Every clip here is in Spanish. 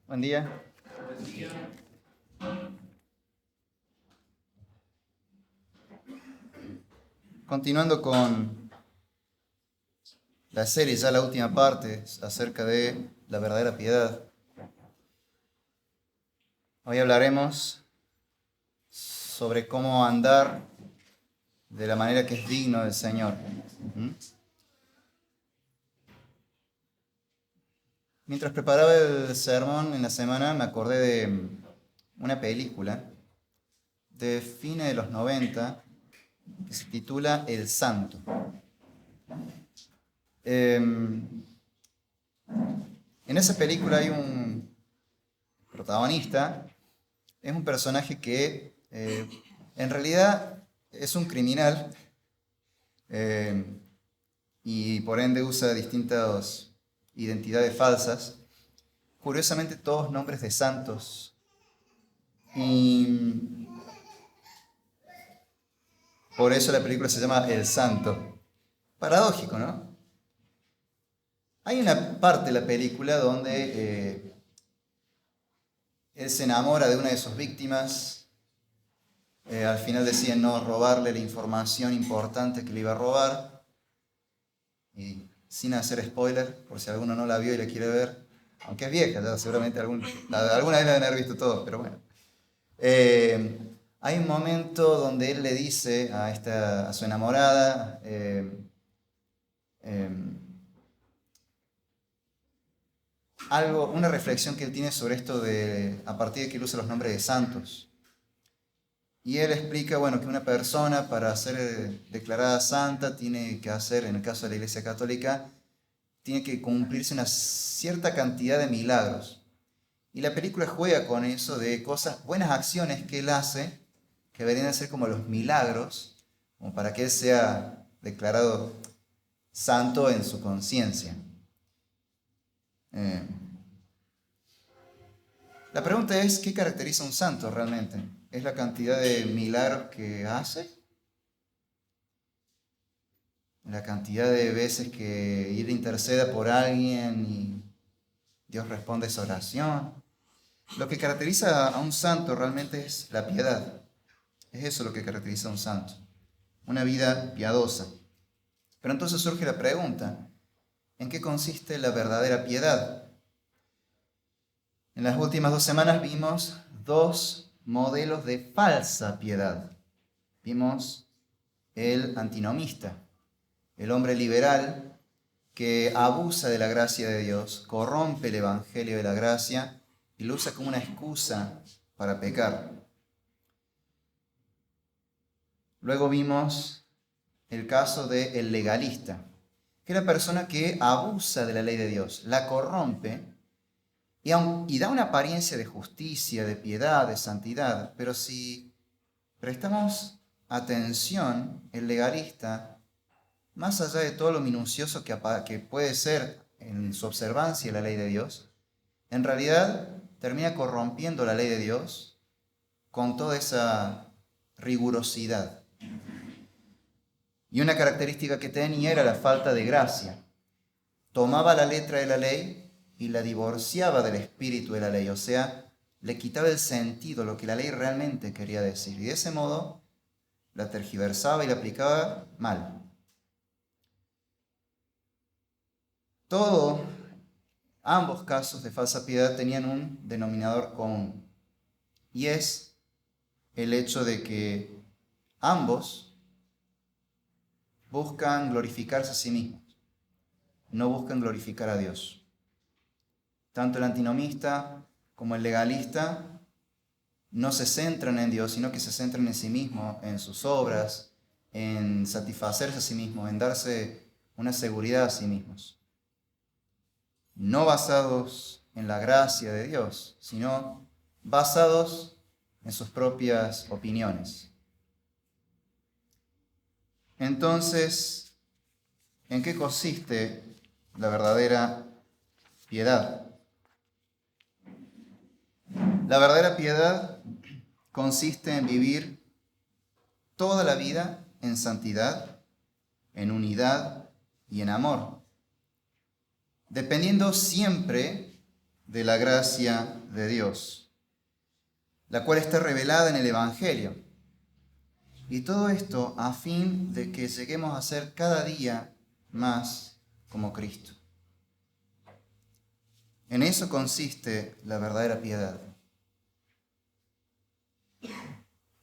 Buen día. Continuando con la serie, ya la última parte, acerca de la verdadera piedad. Hoy hablaremos sobre cómo andar de la manera que es digno del Señor. Mientras preparaba el sermón en la semana, me acordé de una película de fines de los 90 que se titula El Santo. En esa película hay un protagonista, es un personaje que en realidad es un criminal eh, y por ende usa distintas identidades falsas, curiosamente todos nombres de santos. Y por eso la película se llama El Santo. Paradójico, ¿no? Hay una parte de la película donde él se enamora de una de sus víctimas. Al final deciden no robarle la información importante que le iba a robar. Y sin hacer spoiler, por si alguno no la vio y la quiere ver, aunque es vieja, ya seguramente alguna vez la deben haber visto todos, pero bueno. Hay un momento donde él le dice a su enamorada, una reflexión que él tiene sobre esto a partir de que él usa los nombres de santos. Y él explica, bueno, que una persona para ser declarada santa tiene que hacer, en el caso de la Iglesia Católica, tiene que cumplirse una cierta cantidad de milagros. Y la película juega con eso de cosas, buenas acciones que él hace, que deberían ser como los milagros, como para que él sea declarado santo en su conciencia. La pregunta es, ¿qué caracteriza a un santo realmente? ¿Es la cantidad de milagros que hace? ¿La cantidad de veces que él interceda por alguien y Dios responde esa oración? Lo que caracteriza a un santo realmente es la piedad. Es eso lo que caracteriza a un santo. Una vida piadosa. Pero entonces surge la pregunta, ¿en qué consiste la verdadera piedad? En las últimas 2 semanas vimos 2 modelos de falsa piedad. Vimos el antinomista, el hombre liberal que abusa de la gracia de Dios, corrompe el evangelio de la gracia y lo usa como una excusa para pecar. Luego vimos el caso del legalista, que es la persona que abusa de la ley de Dios, la corrompe y da una apariencia de justicia, de piedad, de santidad. Pero si prestamos atención, el legalista, más allá de todo lo minucioso que puede ser en su observancia de la ley de Dios, en realidad termina corrompiendo la ley de Dios con toda esa rigurosidad. Y una característica que tenía era la falta de gracia. Tomaba la letra de la ley y la divorciaba del espíritu de la ley, o sea, le quitaba el sentido, lo que la ley realmente quería decir. Y de ese modo la tergiversaba y la aplicaba mal. Ambos casos de falsa piedad tenían un denominador común, y es el hecho de que ambos buscan glorificarse a sí mismos, no buscan glorificar a Dios. Tanto el antinomista como el legalista no se centran en Dios, sino que se centran en sí mismos, en sus obras, en satisfacerse a sí mismos, en darse una seguridad a sí mismos. No basados en la gracia de Dios, sino basados en sus propias opiniones. Entonces, ¿en qué consiste la verdadera piedad? La verdadera piedad consiste en vivir toda la vida en santidad, en unidad y en amor, dependiendo siempre de la gracia de Dios, la cual está revelada en el Evangelio. Y todo esto a fin de que lleguemos a ser cada día más como Cristo. En eso consiste la verdadera piedad.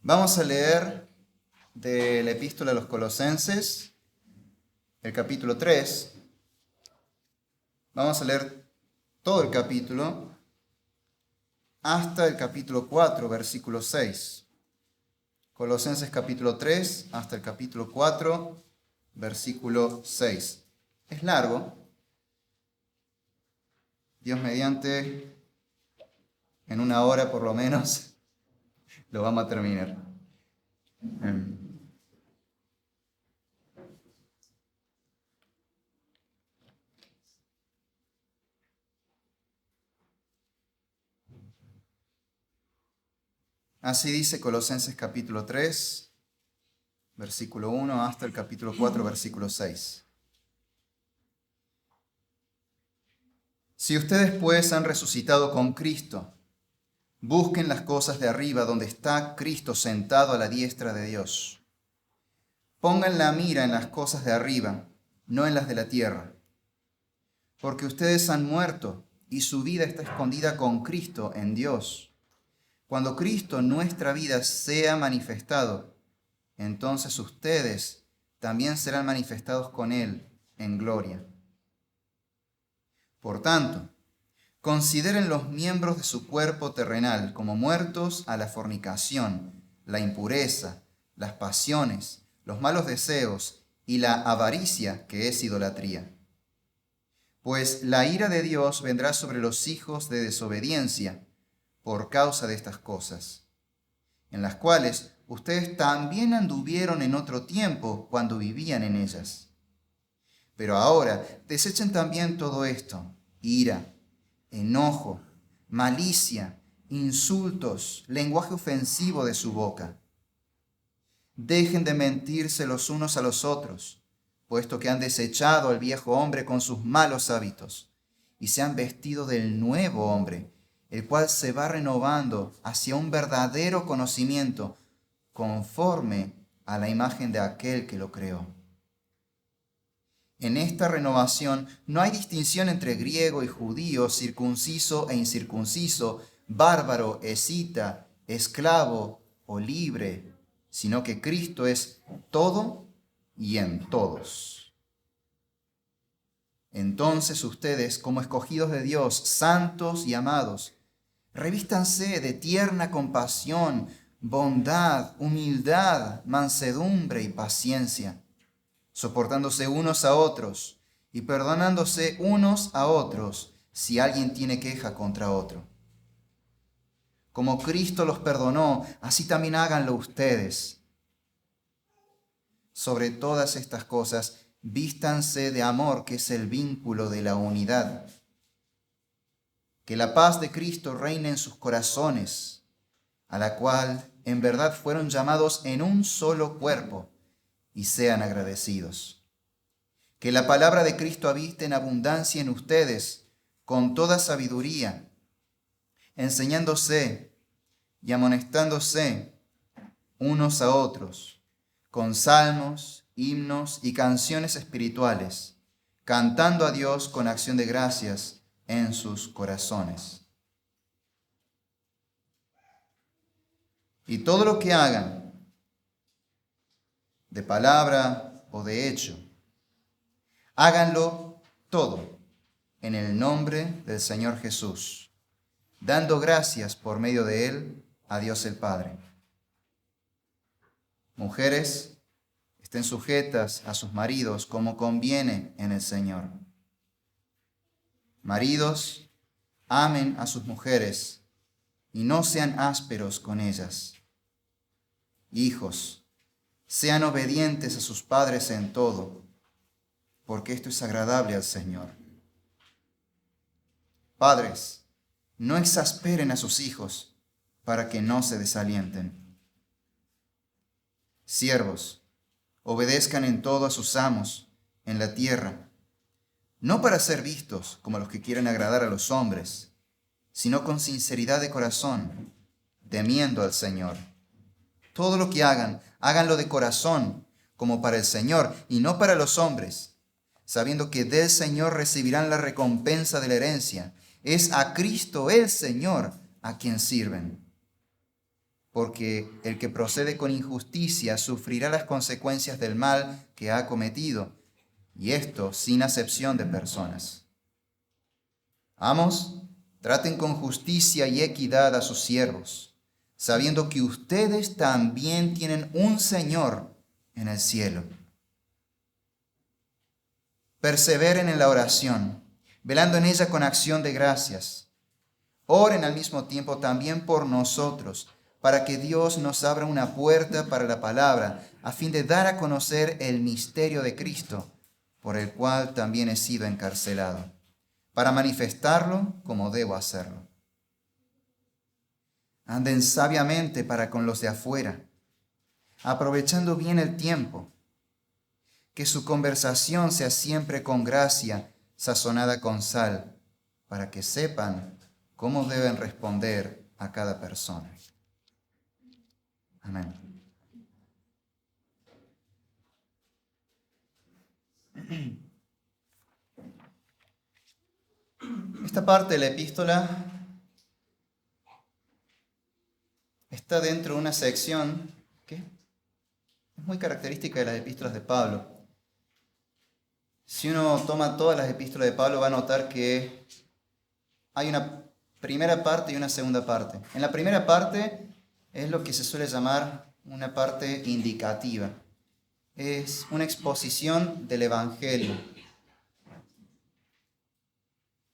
Vamos a leer de la epístola a los Colosenses, el capítulo 3. Vamos a leer todo el capítulo hasta el capítulo 4, versículo 6. Colosenses capítulo 3 hasta el capítulo 4, versículo 6. Es largo. Dios mediante, en una hora por lo menos, lo vamos a terminar. Así dice Colosenses capítulo 3, versículo 1 hasta el capítulo 4, versículo 6. Si ustedes pues han resucitado con Cristo, busquen las cosas de arriba donde está Cristo sentado a la diestra de Dios. Pongan la mira en las cosas de arriba, no en las de la tierra. Porque ustedes han muerto y su vida está escondida con Cristo en Dios. Cuando Cristo, nuestra vida, sea manifestado, entonces ustedes también serán manifestados con Él en gloria. Por tanto, consideren los miembros de su cuerpo terrenal como muertos a la fornicación, la impureza, las pasiones, los malos deseos y la avaricia, que es idolatría. Pues la ira de Dios vendrá sobre los hijos de desobediencia por causa de estas cosas, en las cuales ustedes también anduvieron en otro tiempo cuando vivían en ellas. Pero ahora desechen también todo esto: ira, enojo, malicia, insultos, lenguaje ofensivo de su boca. Dejen de mentirse los unos a los otros, puesto que han desechado al viejo hombre con sus malos hábitos, y se han vestido del nuevo hombre, el cual se va renovando hacia un verdadero conocimiento, conforme a la imagen de aquel que lo creó. En esta renovación no hay distinción entre griego y judío, circunciso e incircunciso, bárbaro, escita, esclavo o libre, sino que Cristo es todo y en todos. Entonces ustedes, como escogidos de Dios, santos y amados, revístanse de tierna compasión, bondad, humildad, mansedumbre y paciencia, soportándose unos a otros y perdonándose unos a otros si alguien tiene queja contra otro. Como Cristo los perdonó, así también háganlo ustedes. Sobre todas estas cosas, vístanse de amor, que es el vínculo de la unidad. Que la paz de Cristo reine en sus corazones, a la cual en verdad fueron llamados en un solo cuerpo, y sean agradecidos. Que la palabra de Cristo habite en abundancia en ustedes, con toda sabiduría, enseñándose y amonestándose unos a otros, con salmos, himnos y canciones espirituales, cantando a Dios con acción de gracias en sus corazones. Y todo lo que hagan, de palabra o de hecho, háganlo todo en el nombre del Señor Jesús, dando gracias por medio de Él a Dios el Padre. Mujeres, estén sujetas a sus maridos como conviene en el Señor. Maridos, amen a sus mujeres y no sean ásperos con ellas. Hijos, sean obedientes a sus padres en todo, porque esto es agradable al Señor. Padres, no exasperen a sus hijos para que no se desalienten. Siervos, obedezcan en todo a sus amos en la tierra, no para ser vistos como los que quieren agradar a los hombres, sino con sinceridad de corazón, temiendo al Señor. Todo lo que hagan, háganlo de corazón, como para el Señor y no para los hombres, sabiendo que del Señor recibirán la recompensa de la herencia. Es a Cristo el Señor a quien sirven. Porque el que procede con injusticia sufrirá las consecuencias del mal que ha cometido, y esto sin acepción de personas. Amos, traten con justicia y equidad a sus siervos, sabiendo que ustedes también tienen un Señor en el cielo. Perseveren en la oración, velando en ella con acción de gracias. Oren al mismo tiempo también por nosotros, para que Dios nos abra una puerta para la palabra, a fin de dar a conocer el misterio de Cristo, por el cual también he sido encarcelado, para manifestarlo como debo hacerlo. Anden sabiamente para con los de afuera, aprovechando bien el tiempo, que su conversación sea siempre con gracia, sazonada con sal, para que sepan cómo deben responder a cada persona. Amén. Esta parte de la epístola está dentro de una sección que es muy característica de las epístolas de Pablo. Si uno toma todas las epístolas de Pablo, va a notar que hay una primera parte y una segunda parte. En la primera parte es lo que se suele llamar una parte indicativa. Es una exposición del Evangelio.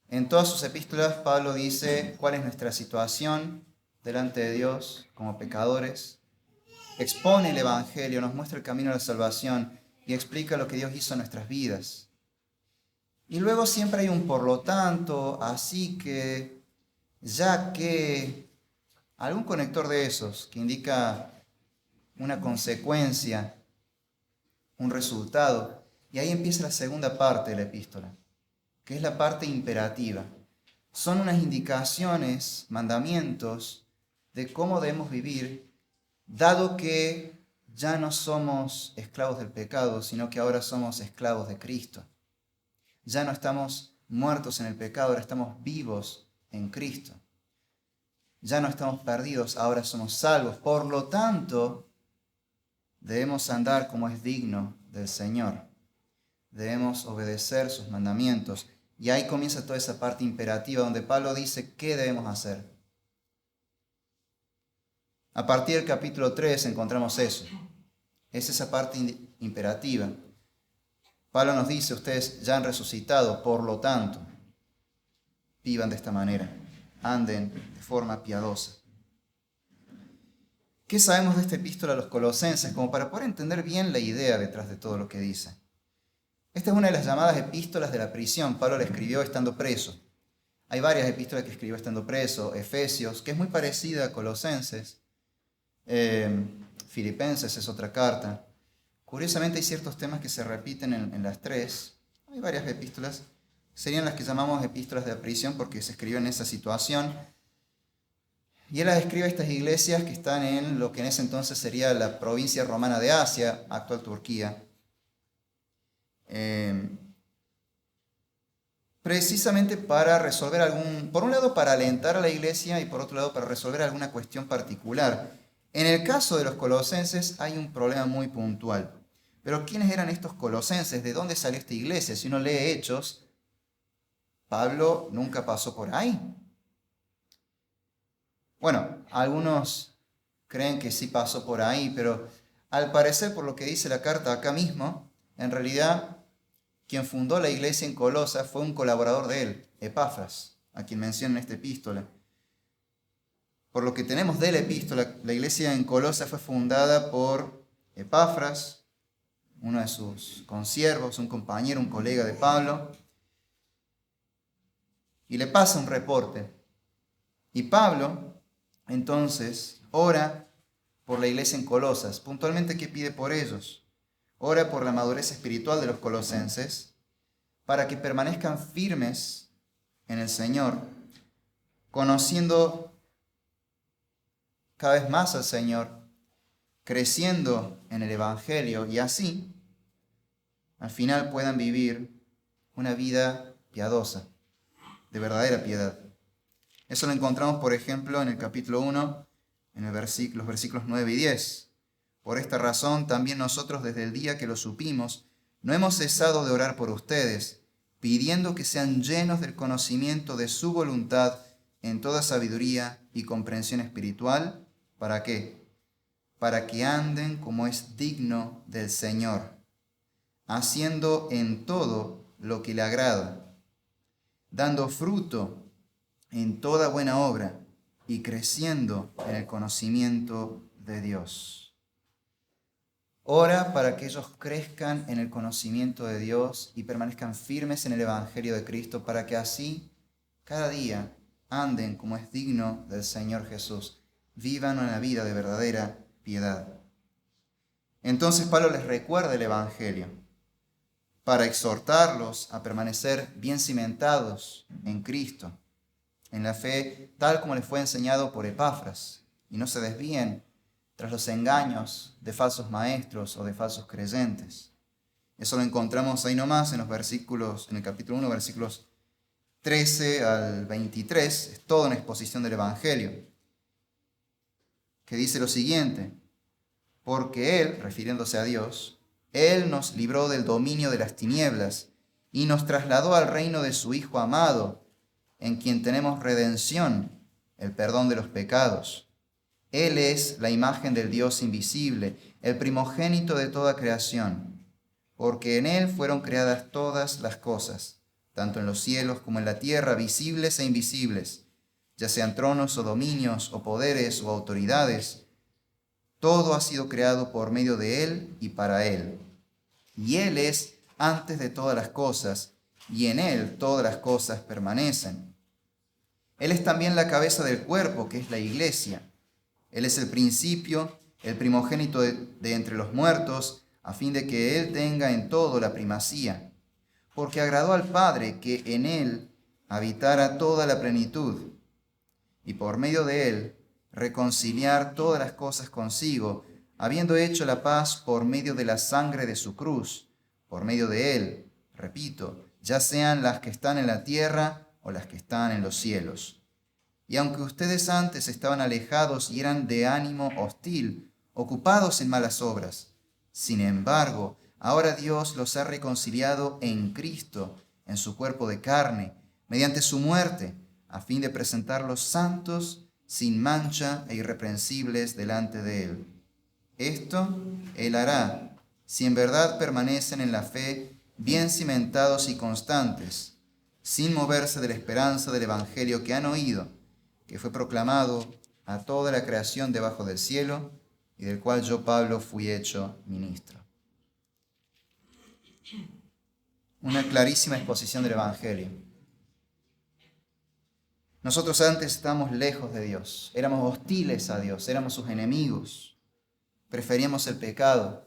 En todas sus epístolas, Pablo dice cuál es nuestra situación delante de Dios como pecadores. Expone el Evangelio, nos muestra el camino a la salvación y explica lo que Dios hizo en nuestras vidas. Y luego siempre hay un por lo tanto, así que, ya que, algún conector de esos que indica una consecuencia, un resultado. Y ahí empieza la segunda parte de la epístola, que es la parte imperativa. Son unas indicaciones, mandamientos de cómo debemos vivir, dado que ya no somos esclavos del pecado, sino que ahora somos esclavos de Cristo. Ya no estamos muertos en el pecado, ahora estamos vivos en Cristo. Ya no estamos perdidos, ahora somos salvos. Por lo tanto, debemos andar como es digno del Señor. Debemos obedecer sus mandamientos. Y ahí comienza toda esa parte imperativa donde Pablo dice qué debemos hacer. A partir del capítulo 3 encontramos eso. Es esa parte imperativa. Pablo nos dice, ustedes ya han resucitado, por lo tanto, vivan de esta manera, anden de forma piadosa. ¿Qué sabemos de esta epístola a los Colosenses? Como para poder entender bien la idea detrás de todo lo que dice. Esta es una de las llamadas epístolas de la prisión. Pablo la escribió estando preso. Hay varias epístolas que escribió estando preso. Efesios, que es muy parecida a Colosenses. Filipenses es otra carta. Curiosamente hay ciertos temas que se repiten en las tres. Hay varias epístolas. Serían las que llamamos epístolas de la prisión porque se escribió en esa situación. Y él las escribe a estas iglesias que están en lo que en ese entonces sería la provincia romana de Asia, actual Turquía. Precisamente para resolver por un lado para alentar a la iglesia y por otro lado para resolver alguna cuestión particular. En el caso de los colosenses hay un problema muy puntual. Pero ¿quiénes eran estos colosenses? ¿De dónde salió esta iglesia? Si uno lee Hechos, Pablo nunca pasó por ahí. Bueno, algunos creen que sí pasó por ahí, pero al parecer, por lo que dice la carta acá mismo, en realidad quien fundó la iglesia en Colosa fue un colaborador de él, Epafras, a quien menciona en esta epístola. Por lo que tenemos de la epístola, la iglesia en Colosa fue fundada por Epafras, uno de sus consiervos, un compañero, un colega de Pablo, y le pasa un reporte. Y Pablo, entonces, ora por la iglesia en Colosas. Puntualmente, ¿qué pide por ellos? Ora por la madurez espiritual de los colosenses, para que permanezcan firmes en el Señor, conociendo cada vez más al Señor, creciendo en el Evangelio y así, al final puedan vivir una vida piadosa, de verdadera piedad. Eso lo encontramos, por ejemplo, en el capítulo 1, en los versículos 9 y 10. Por esta razón, también nosotros desde el día que lo supimos, no hemos cesado de orar por ustedes, pidiendo que sean llenos del conocimiento de su voluntad en toda sabiduría y comprensión espiritual. ¿Para qué? Para que anden como es digno del Señor, haciendo en todo lo que le agrada, dando fruto en toda buena obra y creciendo en el conocimiento de Dios. Ora para que ellos crezcan en el conocimiento de Dios y permanezcan firmes en el Evangelio de Cristo, para que así cada día anden como es digno del Señor Jesús, vivan una vida de verdadera piedad. Entonces Pablo les recuerda el Evangelio para exhortarlos a permanecer bien cimentados en Cristo, en la fe tal como les fue enseñado por Epafras, y no se desvíen tras los engaños de falsos maestros o de falsos creyentes. Eso lo encontramos ahí nomás en en el capítulo 1, versículos 13 al 23, es toda una exposición del Evangelio, que dice lo siguiente: porque Él, refiriéndose a Dios, Él nos libró del dominio de las tinieblas y nos trasladó al reino de su Hijo amado, en quien tenemos redención, el perdón de los pecados. Él es la imagen del Dios invisible, el primogénito de toda creación, porque en Él fueron creadas todas las cosas, tanto en los cielos como en la tierra, visibles e invisibles, ya sean tronos o dominios o poderes o autoridades. Todo ha sido creado por medio de Él y para Él. Y Él es antes de todas las cosas, y en Él todas las cosas permanecen. Él es también la cabeza del cuerpo, que es la iglesia. Él es el principio, el primogénito de entre los muertos, a fin de que Él tenga en todo la primacía. Porque agradó al Padre que en Él habitara toda la plenitud, y por medio de Él reconciliar todas las cosas consigo, habiendo hecho la paz por medio de la sangre de su cruz, por medio de Él, repito, ya sean las que están en la tierra o las que están en los cielos. Y aunque ustedes antes estaban alejados y eran de ánimo hostil, ocupados en malas obras, sin embargo, ahora Dios los ha reconciliado en Cristo, en su cuerpo de carne, mediante su muerte, a fin de presentarlos santos, sin mancha e irreprensibles delante de Él. Esto Él hará, si en verdad permanecen en la fe, bien cimentados y constantes, sin moverse de la esperanza del Evangelio que han oído, que fue proclamado a toda la creación debajo del cielo, y del cual yo, Pablo, fui hecho ministro. Una clarísima exposición del Evangelio. Nosotros antes estábamos lejos de Dios, éramos hostiles a Dios, éramos sus enemigos, preferíamos el pecado.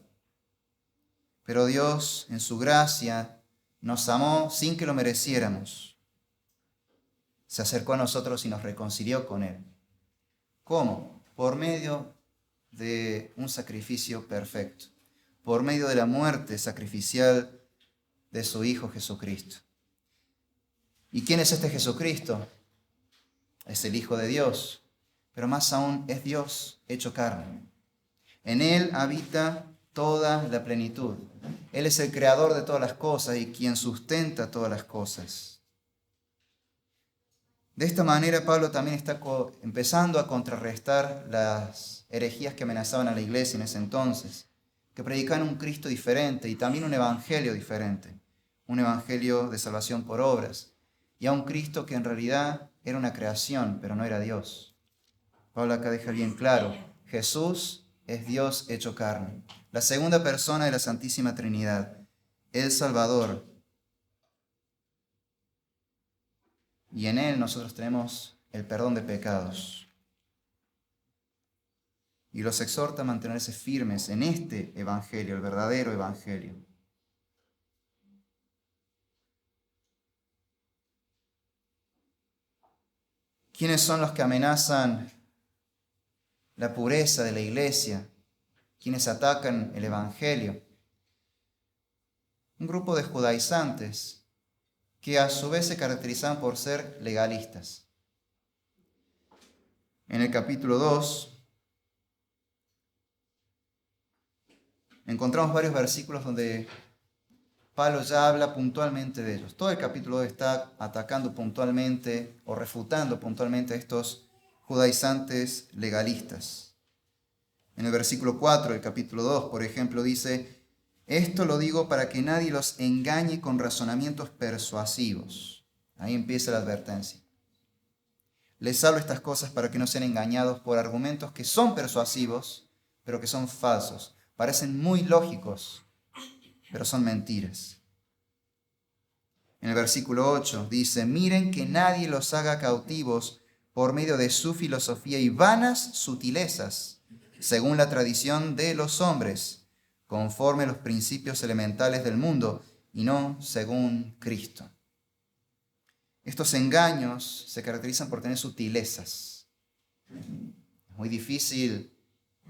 Pero Dios, en su gracia, nos amó sin que lo mereciéramos. Se acercó a nosotros y nos reconcilió con Él. ¿Cómo? Por medio de un sacrificio perfecto, por medio de la muerte sacrificial de su Hijo Jesucristo. ¿Y quién es este Jesucristo? Es el Hijo de Dios, pero más aún es Dios hecho carne. En Él habita toda la plenitud. Él es el creador de todas las cosas y quien sustenta todas las cosas. De esta manera, Pablo también está empezando a contrarrestar las herejías que amenazaban a la iglesia en ese entonces, que predicaban un Cristo diferente y también un evangelio diferente, un evangelio de salvación por obras, y a un Cristo que en realidad era una creación, pero no era Dios. Pablo acá deja bien claro, Jesús es Dios hecho carne, la segunda persona de la Santísima Trinidad, el Salvador. Y en Él nosotros tenemos el perdón de pecados. Y los exhorta a mantenerse firmes en este evangelio, el verdadero evangelio. ¿Quiénes son los que amenazan la pureza de la iglesia? ¿Quiénes atacan el evangelio? Un grupo de judaizantes que a su vez se caracterizaban por ser legalistas. En el capítulo 2 encontramos varios versículos donde Pablo ya habla puntualmente de ellos. Todo el capítulo 2 está atacando puntualmente o refutando puntualmente a estos judaizantes legalistas. En el versículo 4 del capítulo 2, por ejemplo, dice: esto lo digo para que nadie los engañe con razonamientos persuasivos. Ahí empieza la advertencia. Les hablo estas cosas para que no sean engañados por argumentos que son persuasivos, pero que son falsos. Parecen muy lógicos, pero son mentiras. En el versículo 8 dice: miren que nadie los haga cautivos por medio de su filosofía y vanas sutilezas, según la tradición de los hombres, conforme a los principios elementales del mundo, y no según Cristo. Estos engaños se caracterizan por tener sutilezas. Es muy difícil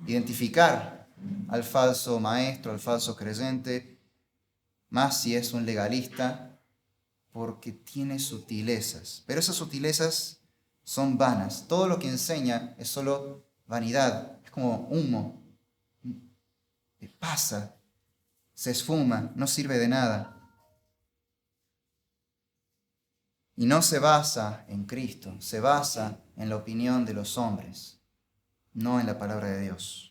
identificar al falso maestro, al falso creyente, más si es un legalista, porque tiene sutilezas. Pero esas sutilezas son vanas. Todo lo que enseña es solo vanidad, es como humo. Pasa, se esfuma, no sirve de nada. Y no se basa en Cristo, se basa en la opinión de los hombres, no en la palabra de Dios.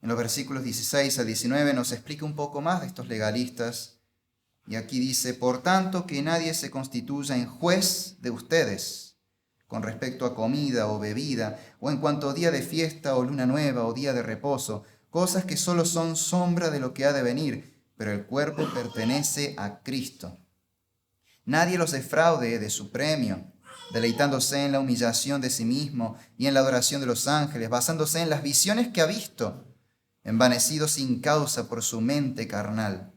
En los versículos 16 a 19 nos explica un poco más de estos legalistas. Y aquí dice: por tanto, que nadie se constituya en juez de ustedes con respecto a comida o bebida, o en cuanto a día de fiesta o luna nueva o día de reposo, cosas que solo son sombra de lo que ha de venir, pero el cuerpo pertenece a Cristo. Nadie los defraude de su premio, deleitándose en la humillación de sí mismo y en la adoración de los ángeles, basándose en las visiones que ha visto, envanecido sin causa por su mente carnal,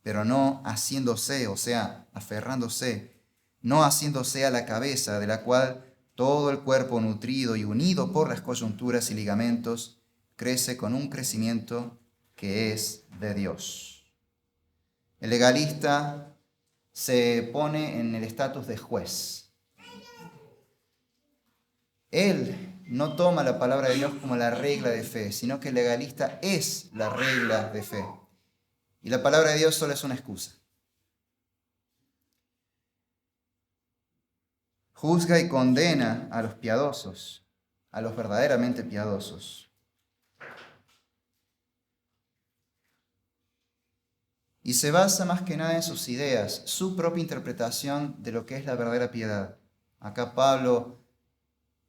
pero no haciéndose, o sea, aferrándose, no haciéndose a la cabeza, de la cual todo el cuerpo nutrido y unido por las coyunturas y ligamentos crece con un crecimiento que es de Dios. El legalista se pone en el estatus de juez. Él no toma la palabra de Dios como la regla de fe, sino que el legalista es la regla de fe. Y la palabra de Dios solo es una excusa. Juzga y condena a los piadosos, a los verdaderamente piadosos. Y se basa más que nada en sus ideas, su propia interpretación de lo que es la verdadera piedad. Acá Pablo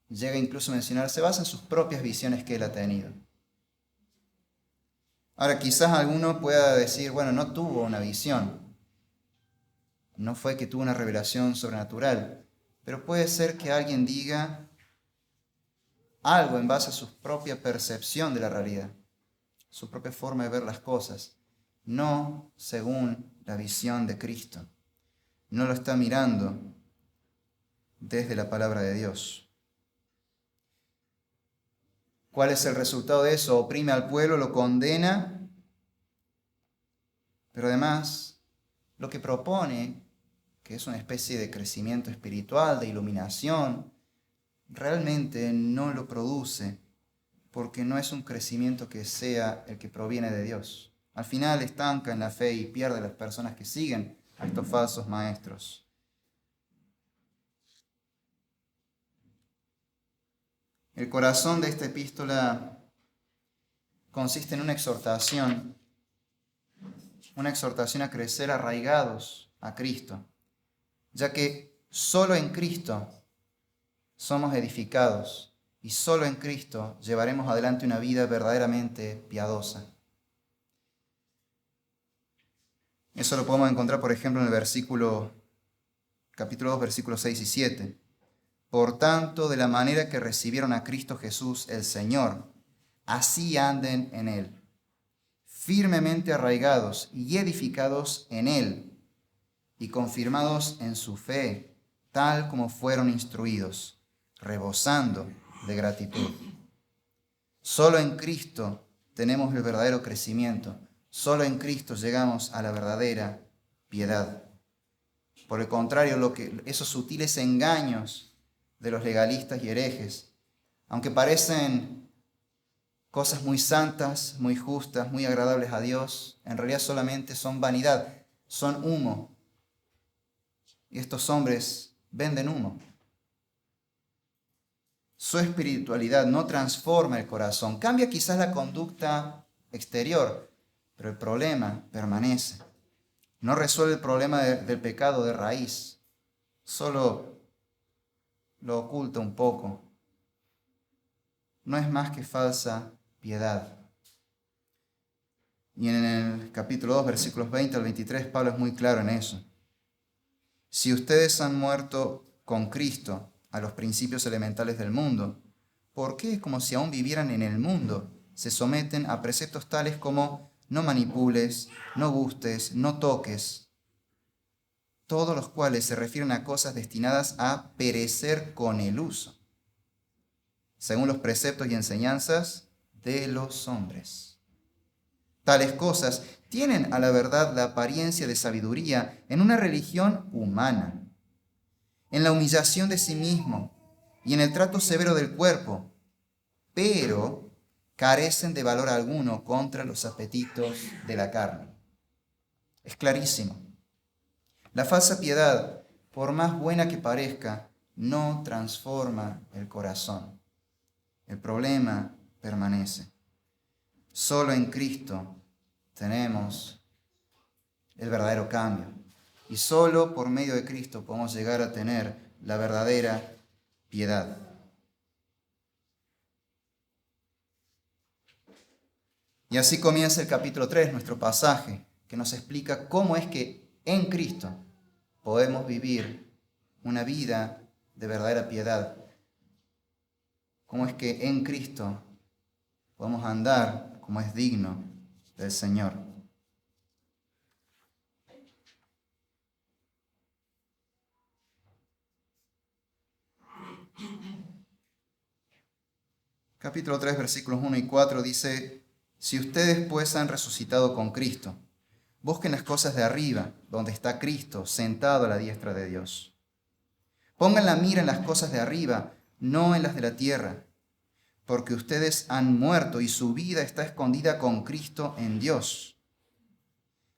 llega incluso a mencionar, se basa en sus propias visiones que él ha tenido. Ahora, quizás alguno pueda decir, bueno, no tuvo una visión, no fue que tuvo una revelación sobrenatural, pero puede ser que alguien diga algo en base a su propia percepción de la realidad, su propia forma de ver las cosas, no según la visión de Cristo. No lo está mirando desde la palabra de Dios. ¿Cuál es el resultado de eso? Oprime al pueblo, lo condena, pero además lo que propone, que es una especie de crecimiento espiritual, de iluminación, realmente no lo produce, porque no es un crecimiento que sea el que proviene de Dios. Al final estanca en la fe y pierde a las personas que siguen a estos falsos maestros. El corazón de esta epístola consiste en una exhortación a crecer arraigados a Cristo, ya que solo en Cristo somos edificados y solo en Cristo llevaremos adelante una vida verdaderamente piadosa. Eso lo podemos encontrar, por ejemplo, en el capítulo 2, versículos 6 y 7. Por tanto, de la manera que recibieron a Cristo Jesús el Señor, así anden en Él, firmemente arraigados y edificados en Él, y confirmados en su fe, tal como fueron instruidos, rebosando de gratitud. Solo en Cristo tenemos el verdadero crecimiento. Solo en Cristo llegamos a la verdadera piedad. Por el contrario, esos sutiles engaños de los legalistas y herejes, aunque parecen cosas muy santas, muy justas, muy agradables a Dios, en realidad solamente son vanidad, son humo. Y estos hombres venden humo. Su espiritualidad no transforma el corazón. Cambia quizás la conducta exterior, pero el problema permanece. No resuelve el problema del pecado de raíz. Solo lo oculta un poco. No es más que falsa piedad. Y en el capítulo 2, versículos 20 al 23, Pablo es muy claro en eso. Si ustedes han muerto con Cristo a los principios elementales del mundo, ¿por qué, como si aún vivieran en el mundo, se someten a preceptos tales como no manipules, no gustes, no toques? Todos los cuales se refieren a cosas destinadas a perecer con el uso, según los preceptos y enseñanzas de los hombres. Tales cosas tienen a la verdad la apariencia de sabiduría en una religión humana, en la humillación de sí mismo y en el trato severo del cuerpo, pero carecen de valor alguno contra los apetitos de la carne. Es clarísimo. La falsa piedad, por más buena que parezca, no transforma el corazón. El problema permanece. Solo en Cristo tenemos el verdadero cambio. Y solo por medio de Cristo podemos llegar a tener la verdadera piedad. Y así comienza el capítulo 3, nuestro pasaje, que nos explica cómo es que en Cristo podemos vivir una vida de verdadera piedad. Cómo es que en Cristo podemos andar como es digno del Señor. Capítulo 3, versículos 1 y 4 dice: si ustedes pues han resucitado con Cristo, busquen las cosas de arriba, donde está Cristo, sentado a la diestra de Dios. Pongan la mira en las cosas de arriba, no en las de la tierra, porque ustedes han muerto y su vida está escondida con Cristo en Dios.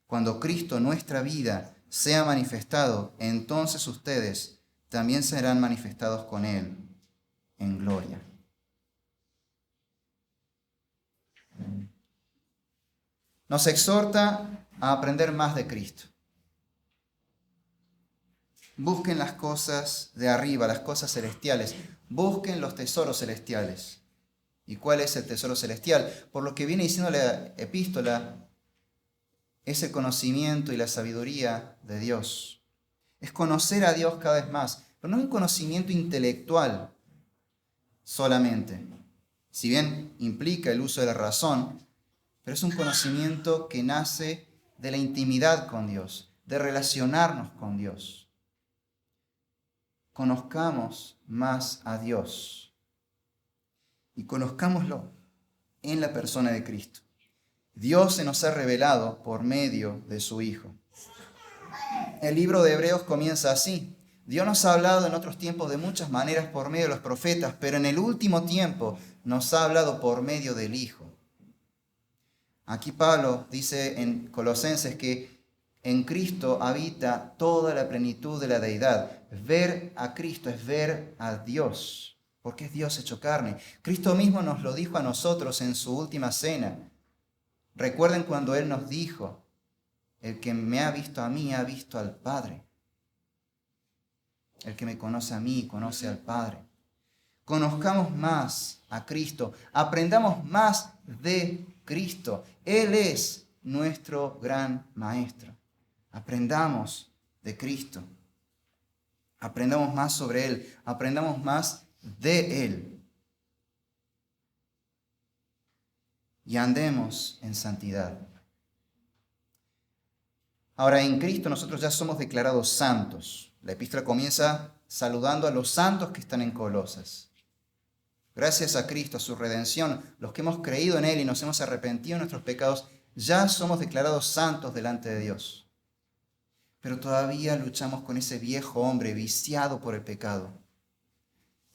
Cuando Cristo, nuestra vida, sea manifestado, entonces ustedes también serán manifestados con Él en gloria. Nos exhorta a aprender más de Cristo. Busquen las cosas de arriba, las cosas celestiales. Busquen los tesoros celestiales. ¿Y cuál es el tesoro celestial? Por lo que viene diciendo la epístola, es el conocimiento y la sabiduría de Dios. Es conocer a Dios cada vez más, pero no es un conocimiento intelectual solamente. Si bien implica el uso de la razón, pero es un conocimiento que nace de la intimidad con Dios, de relacionarnos con Dios. Conozcamos más a Dios y conozcámoslo en la persona de Cristo. Dios se nos ha revelado por medio de su Hijo. El libro de Hebreos comienza así: Dios nos ha hablado en otros tiempos de muchas maneras por medio de los profetas, pero en el último tiempo nos ha hablado por medio del Hijo. Aquí Pablo dice en Colosenses que en Cristo habita toda la plenitud de la deidad. Ver a Cristo es ver a Dios, porque es Dios hecho carne. Cristo mismo nos lo dijo a nosotros en su última cena. Recuerden cuando Él nos dijo: el que me ha visto a mí ha visto al Padre. El que me conoce a mí conoce al Padre. Conozcamos más a Cristo, aprendamos más de Cristo. Él es nuestro gran maestro. Aprendamos de Cristo. Aprendamos más sobre Él. Aprendamos más de Él. Y andemos en santidad. Ahora, en Cristo nosotros ya somos declarados santos. La epístola comienza saludando a los santos que están en Colosas. Gracias a Cristo, a su redención, los que hemos creído en Él y nos hemos arrepentido de nuestros pecados, ya somos declarados santos delante de Dios. Pero todavía luchamos con ese viejo hombre viciado por el pecado.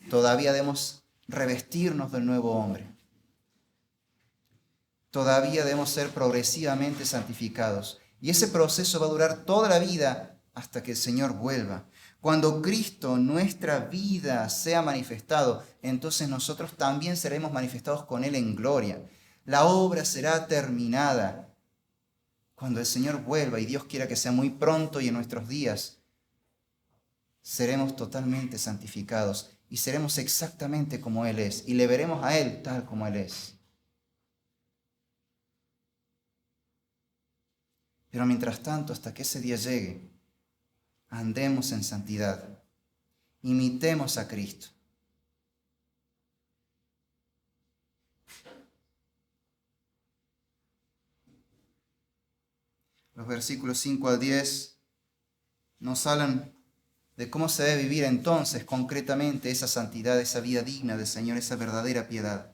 Todavía debemos revestirnos del nuevo hombre. Todavía debemos ser progresivamente santificados. Y ese proceso va a durar toda la vida hasta que el Señor vuelva. Cuando Cristo, nuestra vida, sea manifestado, entonces nosotros también seremos manifestados con Él en gloria. La obra será terminada. Cuando el Señor vuelva, y Dios quiera que sea muy pronto y en nuestros días, seremos totalmente santificados y seremos exactamente como Él es, y le veremos a Él tal como Él es. Pero mientras tanto, hasta que ese día llegue, andemos en santidad, imitemos a Cristo. Los versículos 5 al 10 nos hablan de cómo se debe vivir entonces concretamente esa santidad, esa vida digna del Señor, esa verdadera piedad.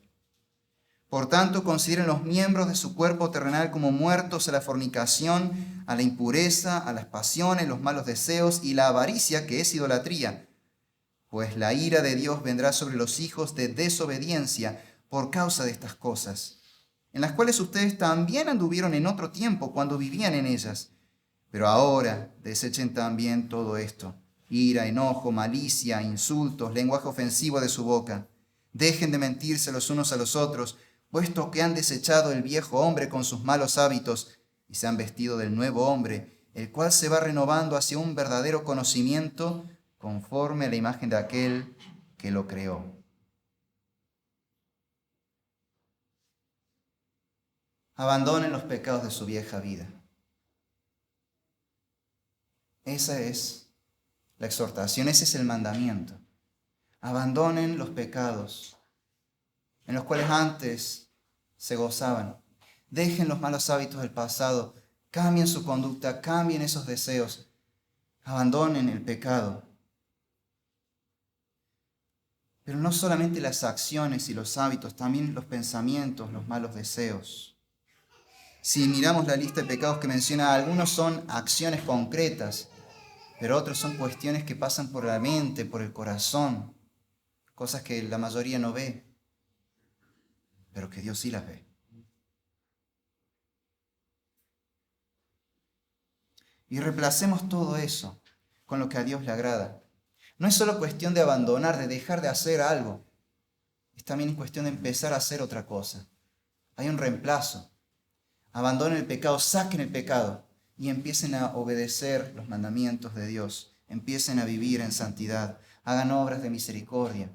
Por tanto, consideren los miembros de su cuerpo terrenal como muertos a la fornicación, a la impureza, a las pasiones, los malos deseos y la avaricia, que es idolatría. Pues la ira de Dios vendrá sobre los hijos de desobediencia por causa de estas cosas, en las cuales ustedes también anduvieron en otro tiempo cuando vivían en ellas. Pero ahora desechen también todo esto: ira, enojo, malicia, insultos, lenguaje ofensivo de su boca. Dejen de mentirse los unos a los otros, puesto que han desechado el viejo hombre con sus malos hábitos y se han vestido del nuevo hombre, el cual se va renovando hacia un verdadero conocimiento conforme a la imagen de aquel que lo creó. Abandonen los pecados de su vieja vida. Esa es la exhortación, ese es el mandamiento. Abandonen los pecados en los cuales antes se gozaban. Dejen los malos hábitos del pasado, cambien su conducta, cambien esos deseos. Abandonen el pecado. Pero no solamente las acciones y los hábitos, también los pensamientos, los malos deseos. Si miramos la lista de pecados que menciona, algunos son acciones concretas, pero otros son cuestiones que pasan por la mente, por el corazón, cosas que la mayoría no ve, pero que Dios sí las ve. Y reemplacemos todo eso con lo que a Dios le agrada. No es solo cuestión de abandonar, de dejar de hacer algo. Es también cuestión de empezar a hacer otra cosa. Hay un reemplazo. Abandonen el pecado, saquen el pecado y empiecen a obedecer los mandamientos de Dios. Empiecen a vivir en santidad. Hagan obras de misericordia.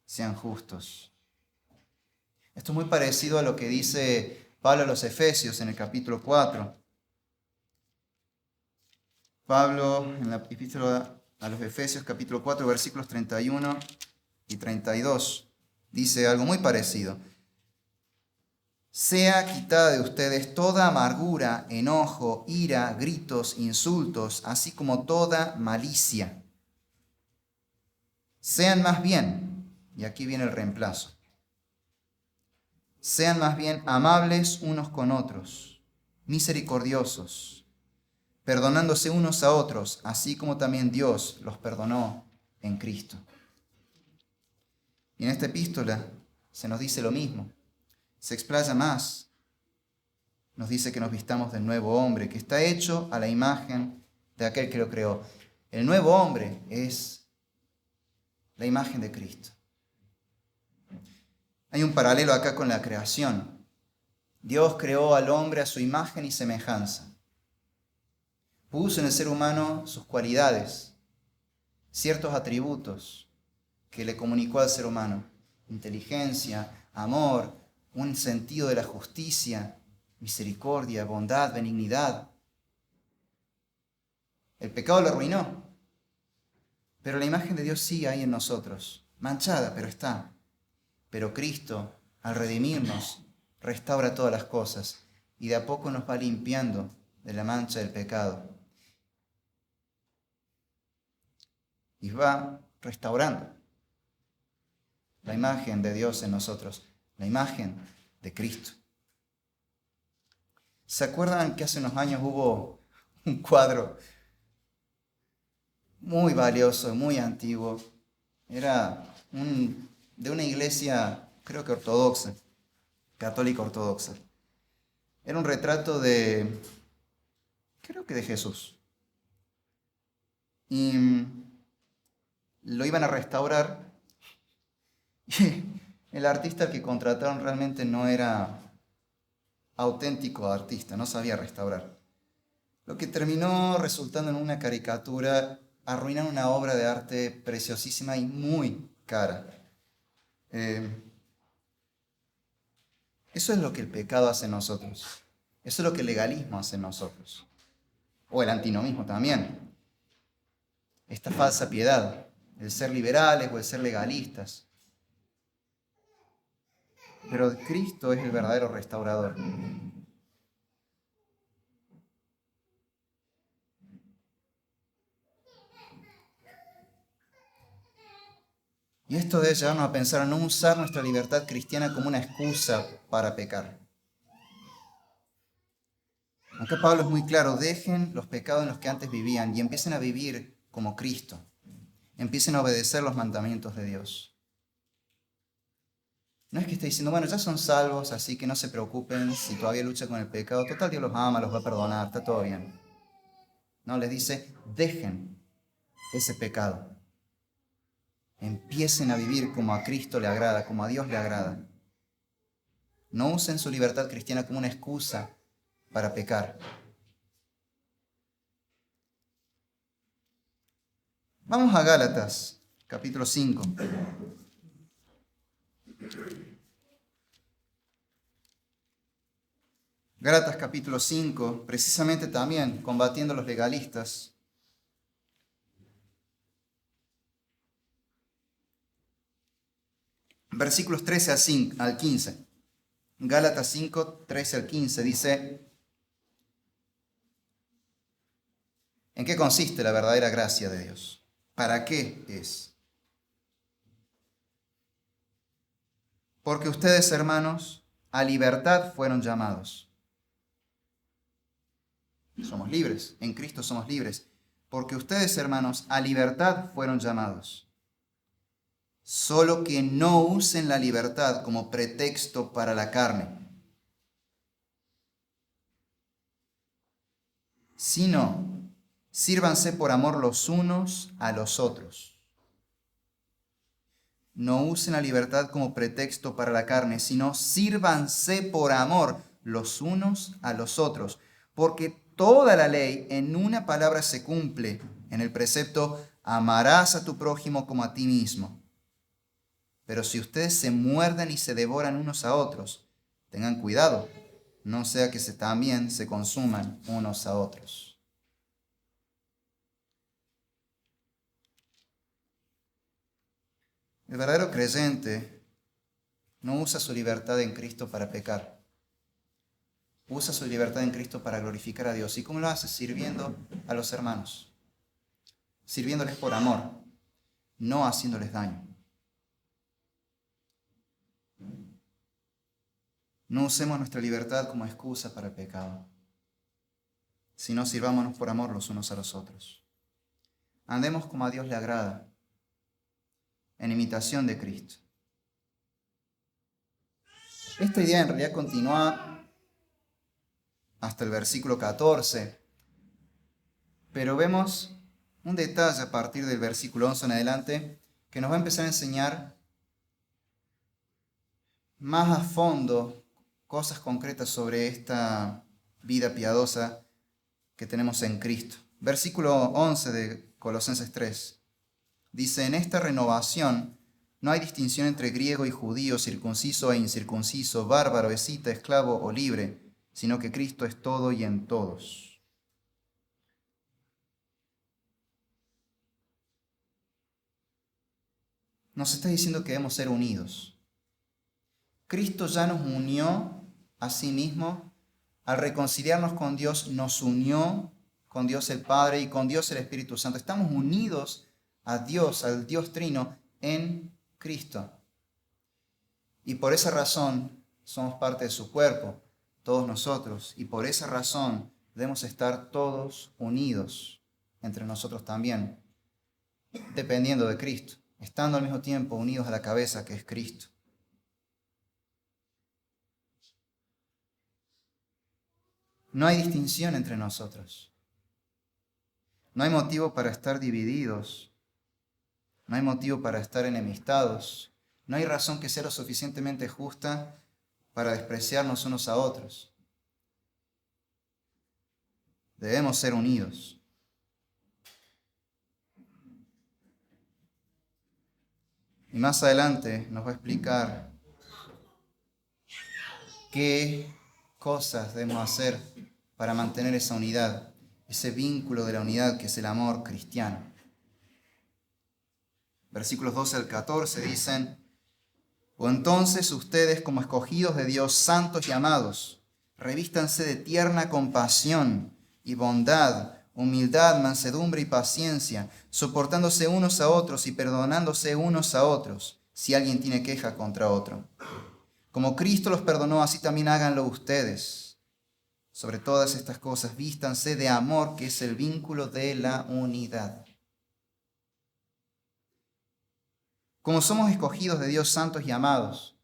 Sean justos. Esto es muy parecido a lo que dice Pablo a los Efesios en el capítulo 4. Pablo en la epístola a los Efesios capítulo 4 versículos 31 y 32 dice algo muy parecido. Sea quitada de ustedes toda amargura, enojo, ira, gritos, insultos, así como toda malicia. Sean más bien, y aquí viene el reemplazo, sean más bien amables unos con otros, misericordiosos, perdonándose unos a otros, así como también Dios los perdonó en Cristo. Y en esta epístola se nos dice lo mismo. Se explaya más. Nos dice que nos vistamos del nuevo hombre, que está hecho a la imagen de aquel que lo creó. El nuevo hombre es la imagen de Cristo. Hay un paralelo acá con la creación. Dios creó al hombre a su imagen y semejanza. Puso en el ser humano sus cualidades, ciertos atributos que le comunicó al ser humano. Inteligencia, amor, un sentido de la justicia, misericordia, bondad, benignidad. El pecado lo arruinó, pero la imagen de Dios sigue ahí en nosotros, manchada, pero está. Pero Cristo, al redimirnos, restaura todas las cosas y de a poco nos va limpiando de la mancha del pecado. y va restaurando la imagen de Dios en nosotros, la imagen de Cristo. ¿Se acuerdan que hace unos años hubo un cuadro muy valioso, muy antiguo? Era de una iglesia, creo que ortodoxa, católica ortodoxa. Era un retrato creo que de Jesús. Y lo iban a restaurar. Y el artista que contrataron realmente no era auténtico artista, no sabía restaurar. Lo que terminó resultando en una caricatura, arruinando una obra de arte preciosísima y muy cara. Eso es lo que el pecado hace en nosotros. Eso es lo que el legalismo hace en nosotros. O el antinomismo también. Esta falsa piedad, el ser liberales o el ser legalistas. Pero Cristo es el verdadero restaurador. Y esto debe llevarnos a pensar a no usar nuestra libertad cristiana como una excusa para pecar. Acá Pablo es muy claro, dejen los pecados en los que antes vivían y empiecen a vivir como Cristo. Empiecen a obedecer los mandamientos de Dios. No es que esté diciendo, bueno, ya son salvos, así que no se preocupen si todavía luchan con el pecado. Total, Dios los ama, los va a perdonar, está todo bien. No, les dice, dejen ese pecado. Empiecen a vivir como a Cristo le agrada, como a Dios le agrada. No usen su libertad cristiana como una excusa para pecar. Vamos a Gálatas, capítulo 5. Gálatas capítulo 5, precisamente también combatiendo a los legalistas. Versículos 13 al 15. Gálatas 5, 13 al 15 dice: ¿en qué consiste la verdadera gracia de Dios? ¿Para qué es? Porque ustedes, hermanos, a libertad fueron llamados. Somos libres, en Cristo somos libres. Porque ustedes, hermanos, a libertad fueron llamados. Solo que no usen la libertad como pretexto para la carne, sino sírvanse por amor los unos a los otros. No usen la libertad como pretexto para la carne, sino sírvanse por amor los unos a los otros. Porque toda la ley en una palabra se cumple, en el precepto, amarás a tu prójimo como a ti mismo. Pero si ustedes se muerden y se devoran unos a otros, tengan cuidado, no sea que también se consuman unos a otros. El verdadero creyente no usa su libertad en Cristo para pecar. Usa su libertad en Cristo para glorificar a Dios. ¿Y cómo lo hace? Sirviendo a los hermanos. Sirviéndoles por amor, no haciéndoles daño. No usemos nuestra libertad como excusa para el pecado, sino sirvámonos por amor los unos a los otros. Andemos como a Dios le agrada, en imitación de Cristo. Esta idea en realidad continúa hasta el versículo 14, pero vemos un detalle a partir del versículo 11 en adelante que nos va a empezar a enseñar más a fondo cosas concretas sobre esta vida piadosa que tenemos en Cristo. Versículo 11 de Colosenses 3 dice: en esta renovación no hay distinción entre griego y judío, circunciso e incircunciso, bárbaro, escita, esclavo o libre, sino que Cristo es todo y en todos. Nos está diciendo que debemos ser unidos. Cristo ya nos unió a sí mismo. Al reconciliarnos con Dios, nos unió con Dios el Padre y con Dios el Espíritu Santo. Estamos unidos a Dios, al Dios Trino, en Cristo. Y por esa razón somos parte de su cuerpo, todos nosotros. Y por esa razón debemos estar todos unidos entre nosotros también, dependiendo de Cristo, estando al mismo tiempo unidos a la cabeza que es Cristo. No hay distinción entre nosotros. No hay motivo para estar divididos. No hay motivo para estar enemistados. No hay razón que sea lo suficientemente justa para despreciarnos unos a otros. Debemos ser unidos. Y más adelante nos va a explicar qué cosas debemos hacer para mantener esa unidad, ese vínculo de la unidad que es el amor cristiano. Versículos 12 al 14 dicen: o entonces ustedes, como escogidos de Dios, santos y amados, revístanse de tierna compasión y bondad, humildad, mansedumbre y paciencia, soportándose unos a otros y perdonándose unos a otros, si alguien tiene queja contra otro. Como Cristo los perdonó, así también háganlo ustedes. Sobre todas estas cosas, vístanse de amor, que es el vínculo de la unidad. Como somos escogidos de Dios, santos y amados,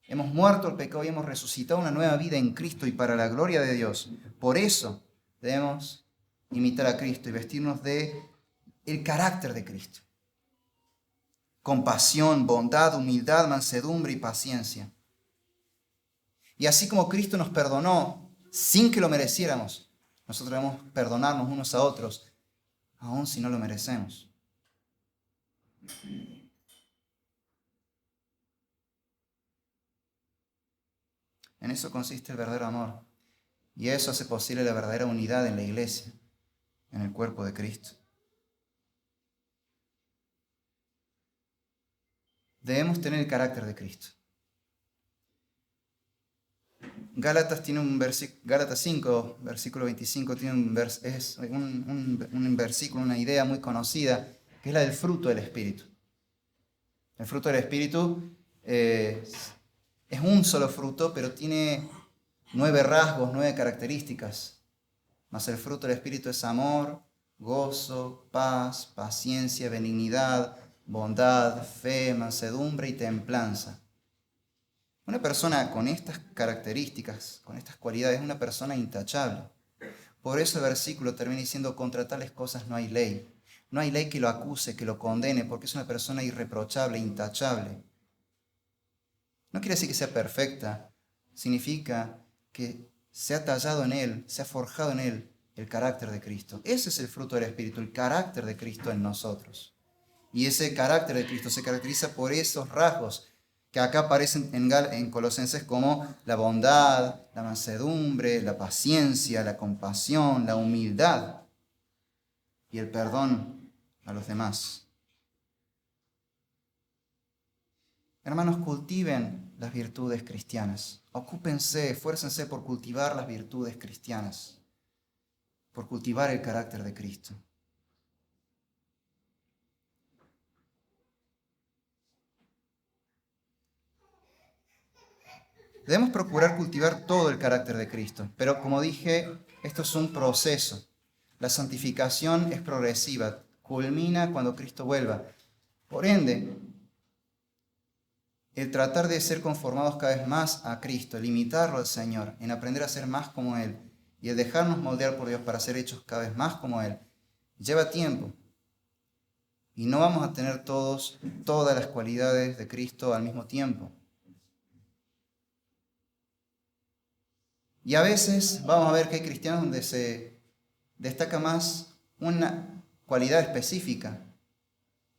hemos muerto al pecado y hemos resucitado una nueva vida en Cristo y para la gloria de Dios. Por eso debemos imitar a Cristo y vestirnos de el carácter de Cristo. Compasión, bondad, humildad, mansedumbre y paciencia. Y así como Cristo nos perdonó sin que lo mereciéramos, nosotros debemos perdonarnos unos a otros, aun si no lo merecemos. En eso consiste el verdadero amor. Y eso hace posible la verdadera unidad en la iglesia, en el cuerpo de Cristo. Debemos tener el carácter de Cristo. Gálatas 5, versículo 25, tiene un versículo, una idea muy conocida, que es la del fruto del Espíritu. El fruto del Espíritu es un solo fruto, pero tiene 9 rasgos, 9 características. Mas el fruto del Espíritu es amor, gozo, paz, paciencia, benignidad, bondad, fe, mansedumbre y templanza. Una persona con estas características, con estas cualidades, es una persona intachable. Por eso el versículo termina diciendo: contra tales cosas no hay ley. No hay ley que lo acuse, que lo condene, porque es una persona irreprochable, intachable. No quiere decir que sea perfecta, significa que se ha tallado en él, se ha forjado en él el carácter de Cristo. Ese es el fruto del Espíritu, el carácter de Cristo en nosotros. Y ese carácter de Cristo se caracteriza por esos rasgos que acá aparecen en Colosenses como la bondad, la mansedumbre, la paciencia, la compasión, la humildad y el perdón a los demás. Hermanos, cultiven las virtudes cristianas. Ocúpense, esfuércense por cultivar las virtudes cristianas, por cultivar el carácter de Cristo. Debemos procurar cultivar todo el carácter de Cristo, pero como dije, esto es un proceso. La santificación es progresiva, culmina cuando Cristo vuelva. Por ende, el tratar de ser conformados cada vez más a Cristo, el imitarlo al Señor, en aprender a ser más como Él y el dejarnos moldear por Dios para ser hechos cada vez más como Él, lleva tiempo. Y no vamos a tener todas las cualidades de Cristo al mismo tiempo. Y a veces vamos a ver que hay cristianos donde se destaca más una cualidad específica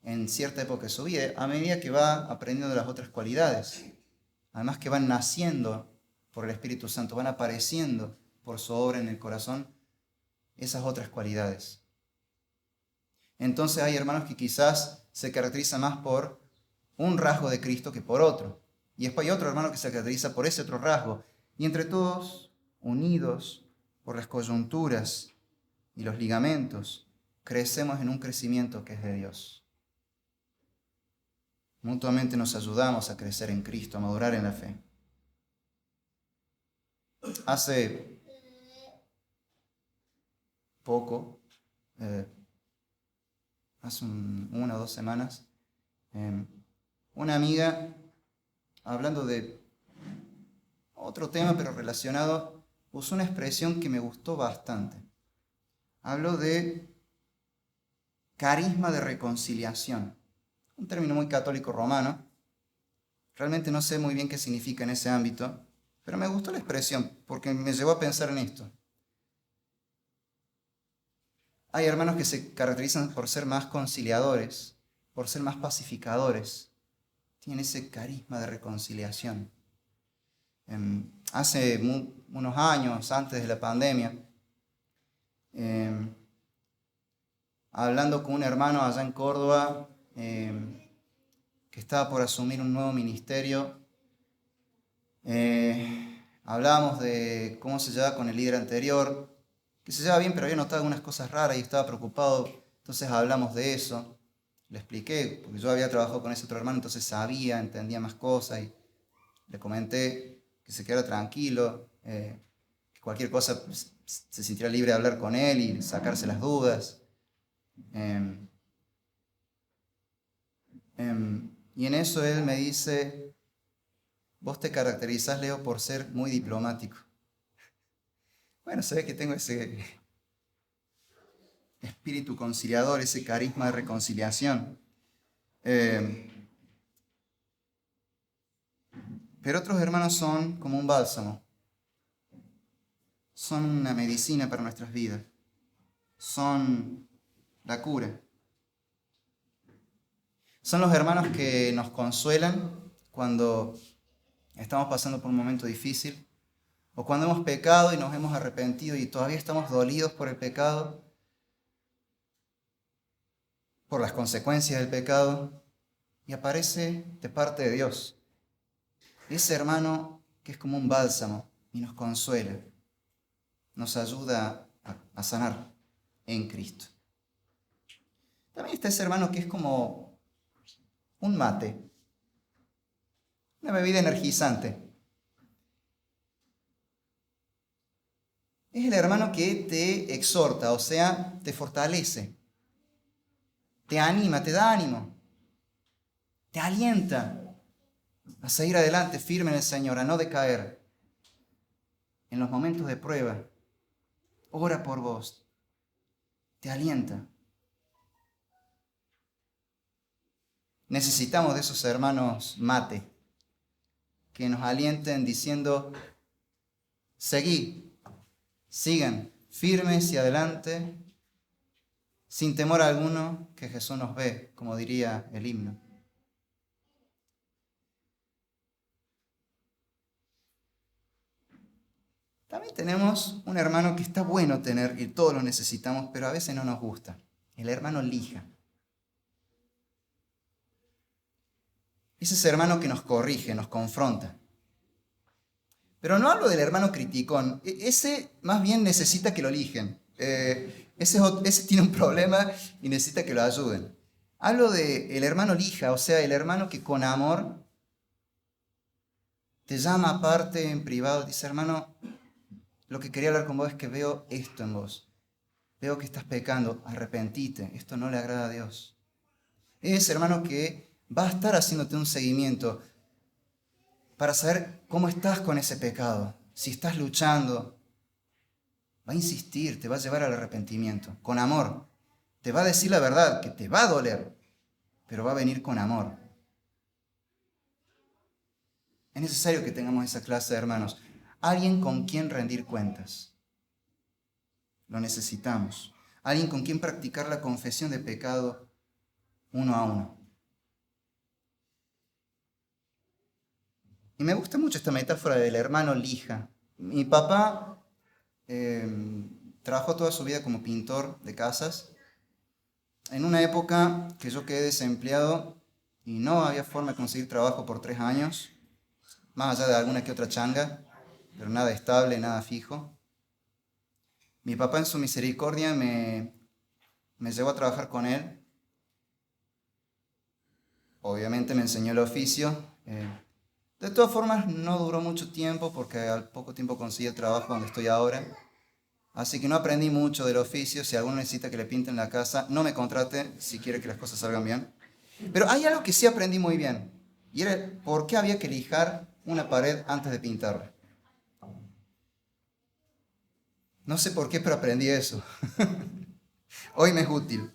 en cierta época de su vida, a medida que va aprendiendo las otras cualidades. Además que van naciendo por el Espíritu Santo, van apareciendo por su obra en el corazón esas otras cualidades. Entonces hay hermanos que quizás se caracterizan más por un rasgo de Cristo que por otro. Y después hay otro hermano que se caracteriza por ese otro rasgo. Y entre todos, unidos por las coyunturas y los ligamentos, crecemos en un crecimiento que es de Dios. Mutuamente nos ayudamos a crecer en Cristo, a madurar en la fe. Hace poco, hace una o 2 semanas, una amiga, hablando de otro tema pero relacionado, usó una expresión que me gustó bastante. Habló de carisma de reconciliación, un término muy católico romano. Realmente no sé muy bien qué significa en ese ámbito, pero me gustó la expresión porque me llevó a pensar en esto. Hay hermanos que se caracterizan por ser más conciliadores, por ser más pacificadores. Tienen ese carisma de reconciliación. Hace unos años, antes de la pandemia, hablando con un hermano allá en Córdoba, que estaba por asumir un nuevo ministerio, hablábamos de cómo se llevaba con el líder anterior, que se llevaba bien, pero había notado algunas cosas raras y estaba preocupado. Entonces hablamos de eso. Le expliqué, porque yo había trabajado con ese otro hermano, entonces sabía, entendía más cosas, y le comenté que se quedara tranquilo, que cualquier cosa se sintiera libre de hablar con él y sacarse las dudas. Y en eso él me dice: vos te caracterizás, Leo, por ser muy diplomático. Bueno, se ve que tengo ese espíritu conciliador, ese carisma de reconciliación. Pero otros hermanos son como un bálsamo. Son una medicina para nuestras vidas. Son la cura. Son los hermanos que nos consuelan cuando estamos pasando por un momento difícil, o cuando hemos pecado y nos hemos arrepentido y todavía estamos dolidos por el pecado, por las consecuencias del pecado, y aparece de parte de Dios ese hermano que es como un bálsamo y nos consuela, nos ayuda a sanar en Cristo. También está ese hermano que es como un mate, una bebida energizante. Es el hermano que te exhorta, o sea, te fortalece, te anima, te da ánimo, te alienta a seguir adelante firme en el Señor, a no decaer en los momentos de prueba. Ora por vos, te alienta. Necesitamos de esos hermanos mate que nos alienten diciendo: seguid, sigan firmes y adelante, sin temor alguno, que Jesús nos ve, como diría el himno. También tenemos un hermano que está bueno tener, y todos lo necesitamos, pero a veces no nos gusta: el hermano lija. Es ese hermano que nos corrige, nos confronta. Pero no hablo del hermano criticón. Ese más bien necesita que lo eligen. Ese tiene un problema y necesita que lo ayuden. Hablo del hermano lija, o sea, el hermano que con amor te llama aparte en privado, dice: hermano, lo que quería hablar con vos es que veo esto en vos. Veo que estás pecando, arrepentite, esto no le agrada a Dios. Es hermano que va a estar haciéndote un seguimiento para saber cómo estás con ese pecado. Si estás luchando, va a insistir, te va a llevar al arrepentimiento, con amor. Te va a decir la verdad, que te va a doler, pero va a venir con amor. Es necesario que tengamos esa clase de hermanos. Alguien con quien rendir cuentas. Lo necesitamos. Alguien con quien practicar la confesión de pecado uno a uno. Y me gusta mucho esta metáfora del hermano lija. Mi papá trabajó toda su vida como pintor de casas. En una época que yo quedé desempleado y no había forma de conseguir trabajo por 3 años, más allá de alguna que otra changa, pero nada estable, nada fijo. Mi papá en su misericordia me llevó a trabajar con él, obviamente me enseñó el oficio. De todas formas, no duró mucho tiempo porque al poco tiempo conseguí el trabajo donde estoy ahora. Así que no aprendí mucho del oficio. Si alguno necesita que le pinten la casa, no me contrate si quiere que las cosas salgan bien. Pero hay algo que sí aprendí muy bien. Y era por qué había que lijar una pared antes de pintarla. No sé por qué, pero aprendí eso. Hoy me es útil.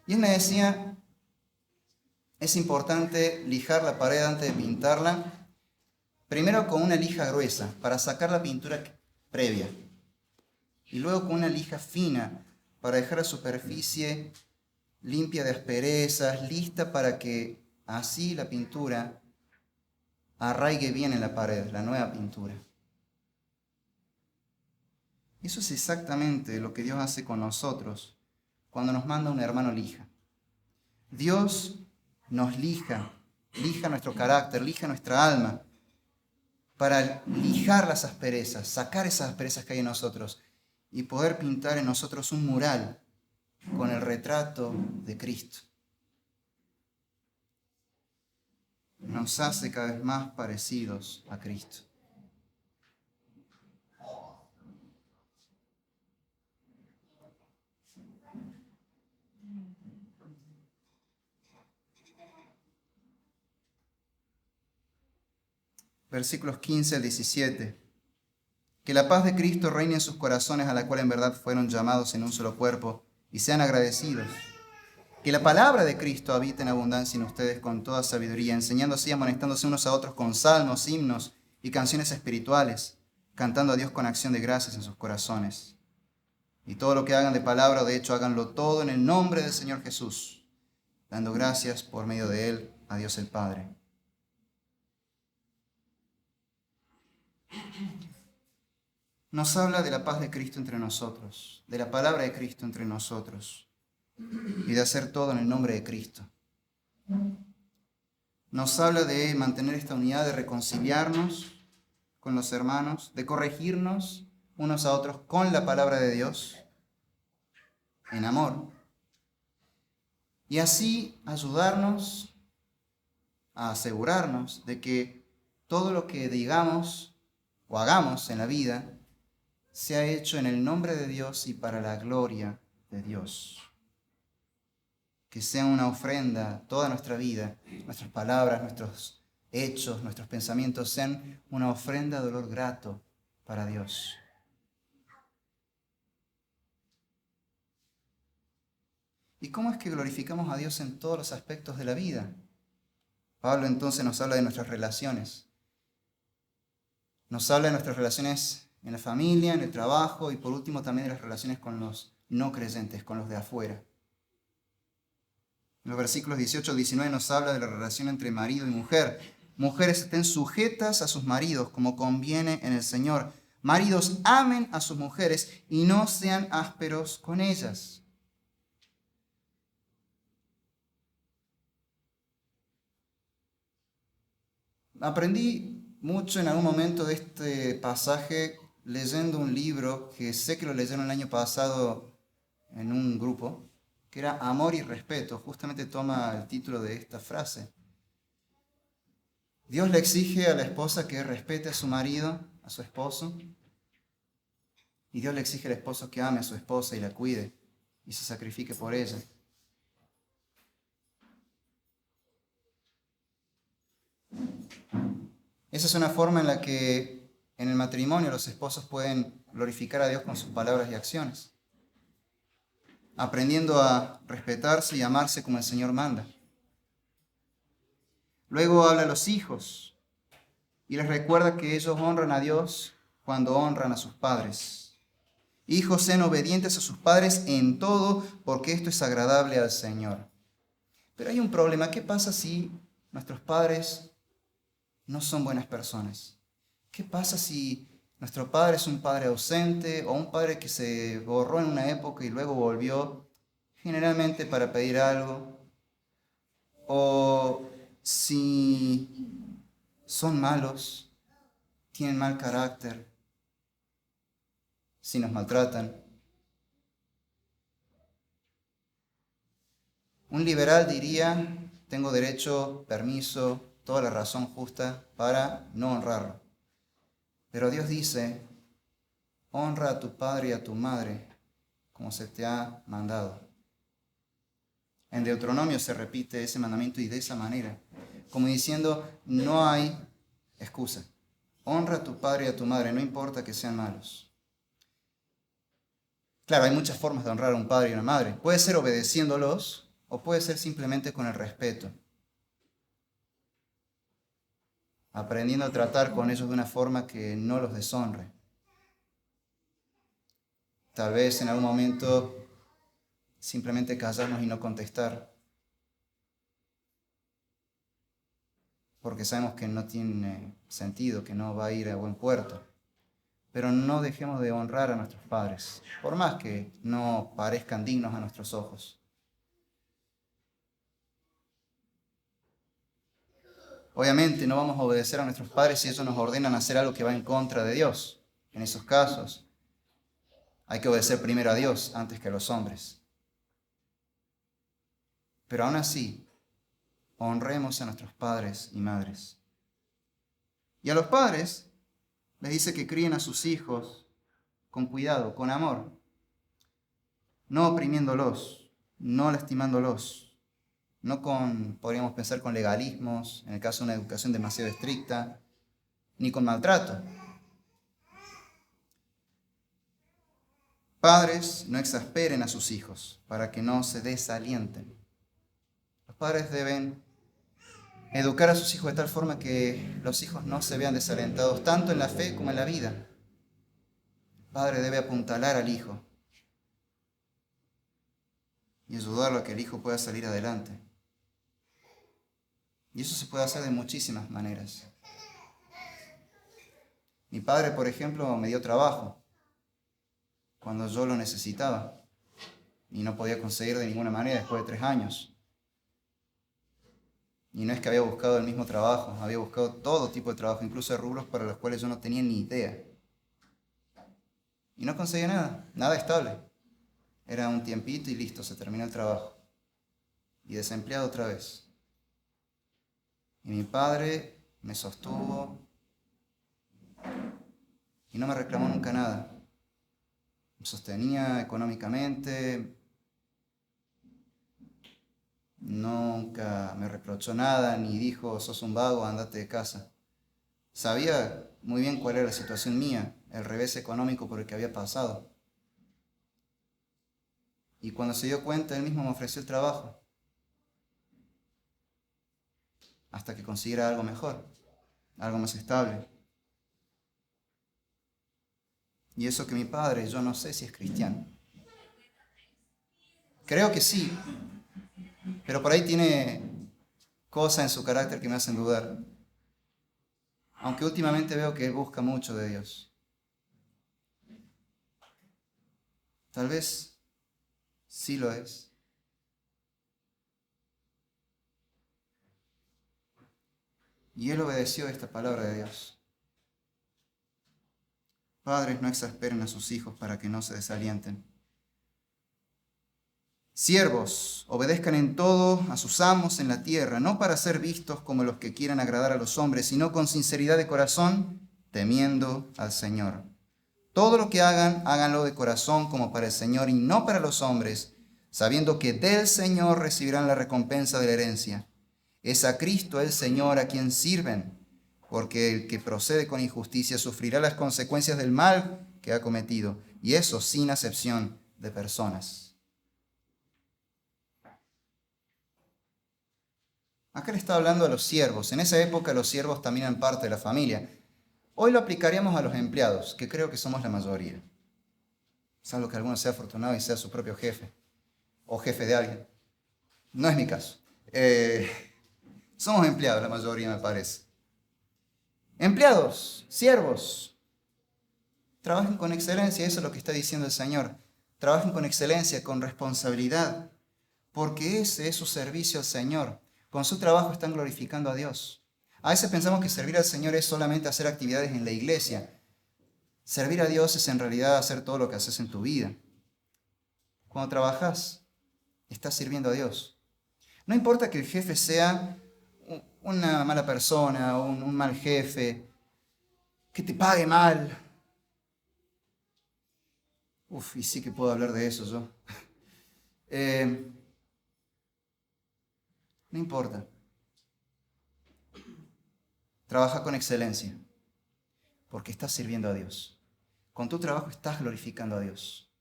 Y él me decía, es importante lijar la pared antes de pintarla. Primero con una lija gruesa para sacar la pintura previa. Y luego con una lija fina para dejar la superficie limpia de asperezas, lista para que así la pintura arraigue bien en la pared, la nueva pintura. Eso es exactamente lo que Dios hace con nosotros cuando nos manda un hermano lija. Dios nos lija nuestro carácter, lija nuestra alma, para lijar las asperezas, sacar esas asperezas que hay en nosotros y poder pintar en nosotros un mural con el retrato de Cristo. Nos hace cada vez más parecidos a Cristo. Versículos 15 al 17. Que la paz de Cristo reine en sus corazones, a la cual en verdad fueron llamados en un solo cuerpo, y sean agradecidos. Que la palabra de Cristo habite en abundancia en ustedes con toda sabiduría, enseñándose y amonestándose unos a otros con salmos, himnos y canciones espirituales, cantando a Dios con acción de gracias en sus corazones. Y todo lo que hagan de palabra o de hecho, háganlo todo en el nombre del Señor Jesús, dando gracias por medio de Él a Dios el Padre. Nos habla de la paz de Cristo entre nosotros, de la palabra de Cristo entre nosotros y de hacer todo en el nombre de Cristo. Nos habla de mantener esta unidad, de reconciliarnos con los hermanos, de corregirnos unos a otros con la palabra de Dios en amor y así ayudarnos a asegurarnos de que todo lo que digamos o hagamos en la vida sea hecho en el nombre de Dios y para la gloria de Dios. Que sea una ofrenda toda nuestra vida, nuestras palabras, nuestros hechos, nuestros pensamientos sean una ofrenda de olor grato para Dios. ¿Y cómo es que glorificamos a Dios en todos los aspectos de la vida? Pablo entonces nos habla de nuestras relaciones. Nos habla de nuestras relaciones en la familia, en el trabajo y por último también de las relaciones con los no creyentes, con los de afuera. En los versículos 18 al 19 nos habla de la relación entre marido y mujer. Mujeres estén sujetas a sus maridos como conviene en el Señor. Maridos amen a sus mujeres y no sean ásperos con ellas. Aprendí mucho en algún momento de este pasaje leyendo un libro que sé que lo leyeron el año pasado en un grupo, que era Amor y Respeto. Justamente toma el título de esta frase. Dios le exige a la esposa que respete a su marido, a su esposo, y Dios le exige al esposo que ame a su esposa y la cuide y se sacrifique por ella. Esa es una forma en la que en el matrimonio los esposos pueden glorificar a Dios con sus palabras y acciones, aprendiendo a respetarse y amarse como el Señor manda. Luego habla a los hijos y les recuerda que ellos honran a Dios cuando honran a sus padres. Hijos, sean obedientes a sus padres en todo, porque esto es agradable al Señor. Pero hay un problema. ¿Qué pasa si nuestros padres no son buenas personas? ¿Qué pasa si nuestro padre es un padre ausente o un padre que se borró en una época y luego volvió, generalmente para pedir algo? O si son malos, tienen mal carácter, si nos maltratan. Un liberal diría, tengo derecho, permiso, toda la razón justa para no honrarlo. Pero Dios dice, honra a tu padre y a tu madre como se te ha mandado. En Deuteronomio se repite ese mandamiento y de esa manera, como diciendo, no hay excusa. Honra a tu padre y a tu madre, no importa que sean malos. Claro, hay muchas formas de honrar a un padre y a una madre. Puede ser obedeciéndolos o puede ser simplemente con el respeto. Aprendiendo a tratar con ellos de una forma que no los deshonre. Tal vez en algún momento simplemente callarnos y no contestar. Porque sabemos que no tiene sentido, que no va a ir a buen puerto. Pero no dejemos de honrar a nuestros padres, por más que no parezcan dignos a nuestros ojos. Obviamente no vamos a obedecer a nuestros padres si ellos nos ordenan hacer algo que va en contra de Dios. En esos casos, hay que obedecer primero a Dios antes que a los hombres. Pero aún así, honremos a nuestros padres y madres. Y a los padres les dice que críen a sus hijos con cuidado, con amor, no oprimiéndolos, no lastimándolos, no con, podríamos pensar, con legalismos, en el caso de una educación demasiado estricta, ni con maltrato. Padres, no exasperen a sus hijos para que no se desalienten. Los padres deben educar a sus hijos de tal forma que los hijos no se vean desalentados, tanto en la fe como en la vida. El padre debe apuntalar al hijo y ayudarlo a que el hijo pueda salir adelante. Y eso se puede hacer de muchísimas maneras. Mi padre, por ejemplo, me dio trabajo cuando yo lo necesitaba y no podía conseguir de ninguna manera después de 3 años. Y no es que había buscado el mismo trabajo, había buscado todo tipo de trabajo, incluso de rubros para los cuales yo no tenía ni idea. Y no conseguía nada, nada estable. Era un tiempito y listo, se terminó el trabajo. Y desempleado otra vez. Y mi padre me sostuvo y no me reclamó nunca nada. Me sostenía económicamente, nunca me reprochó nada, ni dijo, sos un vago, andate de casa. Sabía muy bien cuál era la situación mía, el revés económico por el que había pasado. Y cuando se dio cuenta, él mismo me ofreció el trabajo. Hasta que consiguiera algo mejor, algo más estable. Y eso que mi padre, yo no sé si es cristiano. Creo que sí, pero por ahí tiene cosas en su carácter que me hacen dudar. Aunque últimamente veo que él busca mucho de Dios. Tal vez sí lo es. Y él obedeció esta palabra de Dios. Padres, no exasperen a sus hijos para que no se desalienten. Siervos, obedezcan en todo a sus amos en la tierra, no para ser vistos como los que quieran agradar a los hombres, sino con sinceridad de corazón, temiendo al Señor. Todo lo que hagan, háganlo de corazón como para el Señor y no para los hombres, sabiendo que del Señor recibirán la recompensa de la herencia. Es a Cristo el Señor a quien sirven, porque el que procede con injusticia sufrirá las consecuencias del mal que ha cometido, y eso sin acepción de personas. Acá le está hablando a los siervos. En esa época los siervos también eran parte de la familia. Hoy lo aplicaríamos a los empleados, que creo que somos la mayoría. Salvo que alguno sea afortunado y sea su propio jefe, o jefe de alguien. No es mi caso. Somos empleados la mayoría, me parece. Empleados, siervos, trabajen con excelencia, eso es lo que está diciendo el Señor. Trabajen con excelencia, con responsabilidad, porque ese es su servicio al Señor. Con su trabajo están glorificando a Dios. A veces pensamos que servir al Señor es solamente hacer actividades en la iglesia. Servir a Dios es en realidad hacer todo lo que haces en tu vida. Cuando trabajas, estás sirviendo a Dios. No importa que el jefe sea una mala persona, un mal jefe, que te pague mal. Uf, y sí que puedo hablar de eso yo. Eh, no importa. Trabaja con excelencia, porque estás sirviendo a Dios. Con tu trabajo estás glorificando a Dios.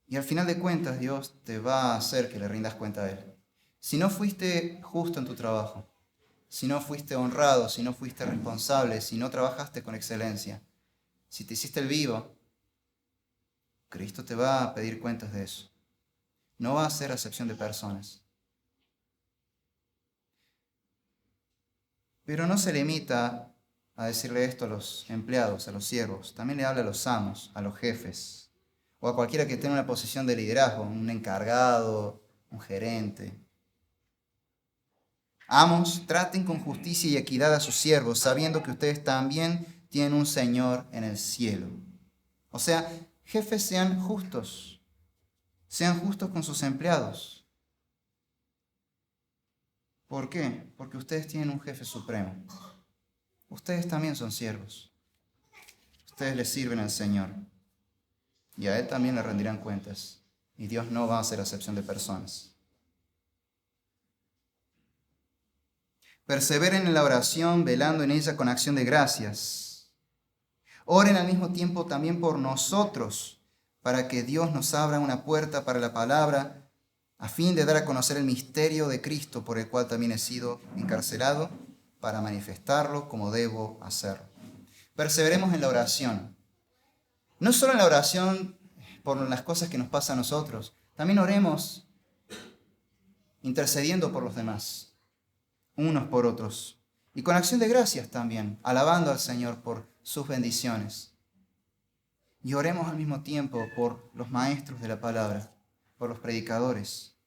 Y al final de cuentas, Dios te va a hacer que le rindas cuenta a Él. Si no fuiste justo en tu trabajo, si no fuiste honrado, si no fuiste responsable, si no trabajaste con excelencia, si te hiciste el vivo, Cristo te va a pedir cuentas de eso. No va a hacer acepción de personas. Pero no se limita a decirle esto a los empleados, a los siervos. También le habla a los amos, a los jefes, o a cualquiera que tenga una posición de liderazgo, un encargado, un gerente. Amos, traten con justicia y equidad a sus siervos, sabiendo que ustedes también tienen un Señor en el cielo. O sea, jefes, sean justos con sus empleados. ¿Por qué? Porque ustedes tienen un jefe supremo. Ustedes también son siervos. Ustedes le sirven al Señor. Y a Él también le rendirán cuentas. Y Dios no va a hacer acepción de personas. Perseveren en la oración, velando en ella con acción de gracias. Oren al mismo tiempo también por nosotros, para que Dios nos abra una puerta para la palabra, a fin de dar a conocer el misterio de Cristo, por el cual también he sido encarcelado, para manifestarlo como debo hacerlo. Perseveremos en la oración. No solo en la oración por las cosas que nos pasan a nosotros, también oremos intercediendo por los demás, unos por otros. Y con acción de gracias también, alabando al Señor por sus bendiciones. Y oremos al mismo tiempo por los maestros de la palabra, por los predicadores,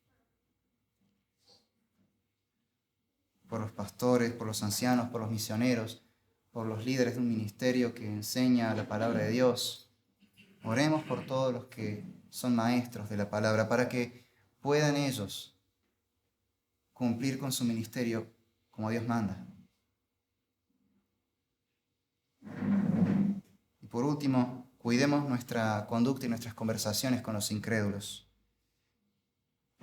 por los pastores, por los ancianos, por los misioneros, por los líderes de un ministerio que enseña la palabra de Dios. Oremos por todos los que son maestros de la palabra, para que puedan ellos cumplir con su ministerio como Dios manda. Y por último, cuidemos nuestra conducta y nuestras conversaciones con los incrédulos.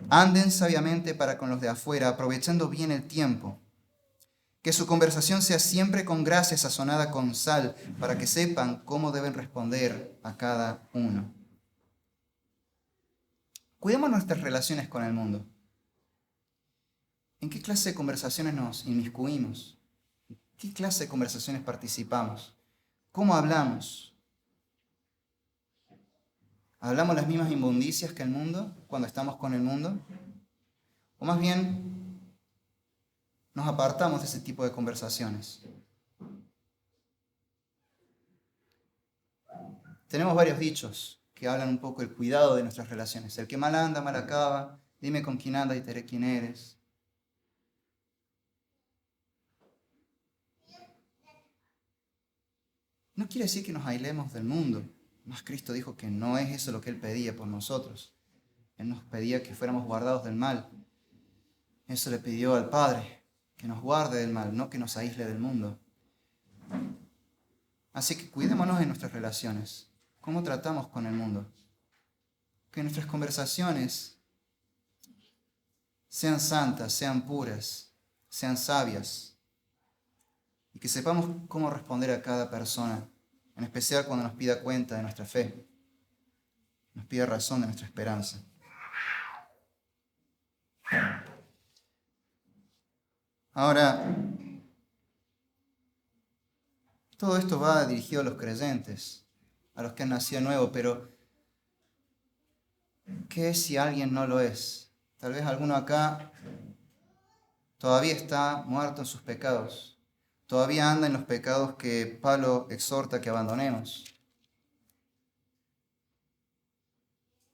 Anden sabiamente para con los de afuera, aprovechando bien el tiempo. Que su conversación sea siempre con gracia sazonada con sal, para que sepan cómo deben responder a cada uno. Cuidemos nuestras relaciones con el mundo. ¿En qué clase de conversaciones nos inmiscuimos? ¿En qué clase de conversaciones participamos? ¿Cómo hablamos? ¿Hablamos las mismas inmundicias que el mundo cuando estamos con el mundo? ¿O más bien nos apartamos de ese tipo de conversaciones? Tenemos varios dichos que hablan un poco del cuidado de nuestras relaciones. El que mal anda, mal acaba. Dime con quién andas y te diré quién eres. No quiere decir que nos aislemos del mundo. Más Cristo dijo que no es eso lo que Él pedía por nosotros. Él nos pedía que fuéramos guardados del mal. Eso le pidió al Padre, que nos guarde del mal, no que nos aísle del mundo. Así que cuidémonos en nuestras relaciones. ¿Cómo tratamos con el mundo? Que nuestras conversaciones sean santas, sean puras, sean sabias. Y que sepamos cómo responder a cada persona, en especial cuando nos pida cuenta de nuestra fe, nos pida razón de nuestra esperanza. Ahora, todo esto va dirigido a los creyentes, a los que han nacido nuevo, pero ¿qué es si alguien no lo es? Tal vez alguno acá todavía está muerto en sus pecados, todavía anda en los pecados que Pablo exhorta que abandonemos.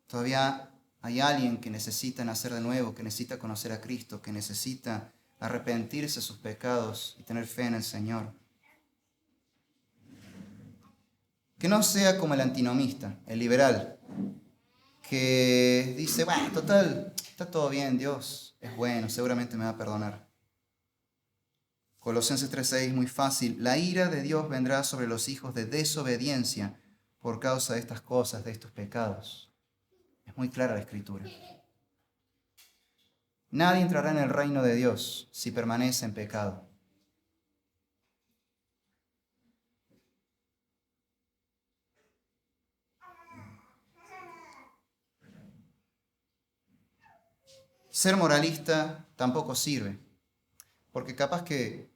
Todavía hay alguien que necesita nacer de nuevo, que necesita conocer a Cristo, que necesita arrepentirse de sus pecados y tener fe en el Señor. Que no sea como el antinomista, el liberal, que dice, bueno, total está todo bien, Dios es bueno, seguramente me va a perdonar. Colosenses 3:6, muy fácil. La ira de Dios vendrá sobre los hijos de desobediencia por causa de estas cosas, de estos pecados. Es muy clara la Escritura. Nadie entrará en el reino de Dios si permanece en pecado. Ser moralista tampoco sirve, porque capaz que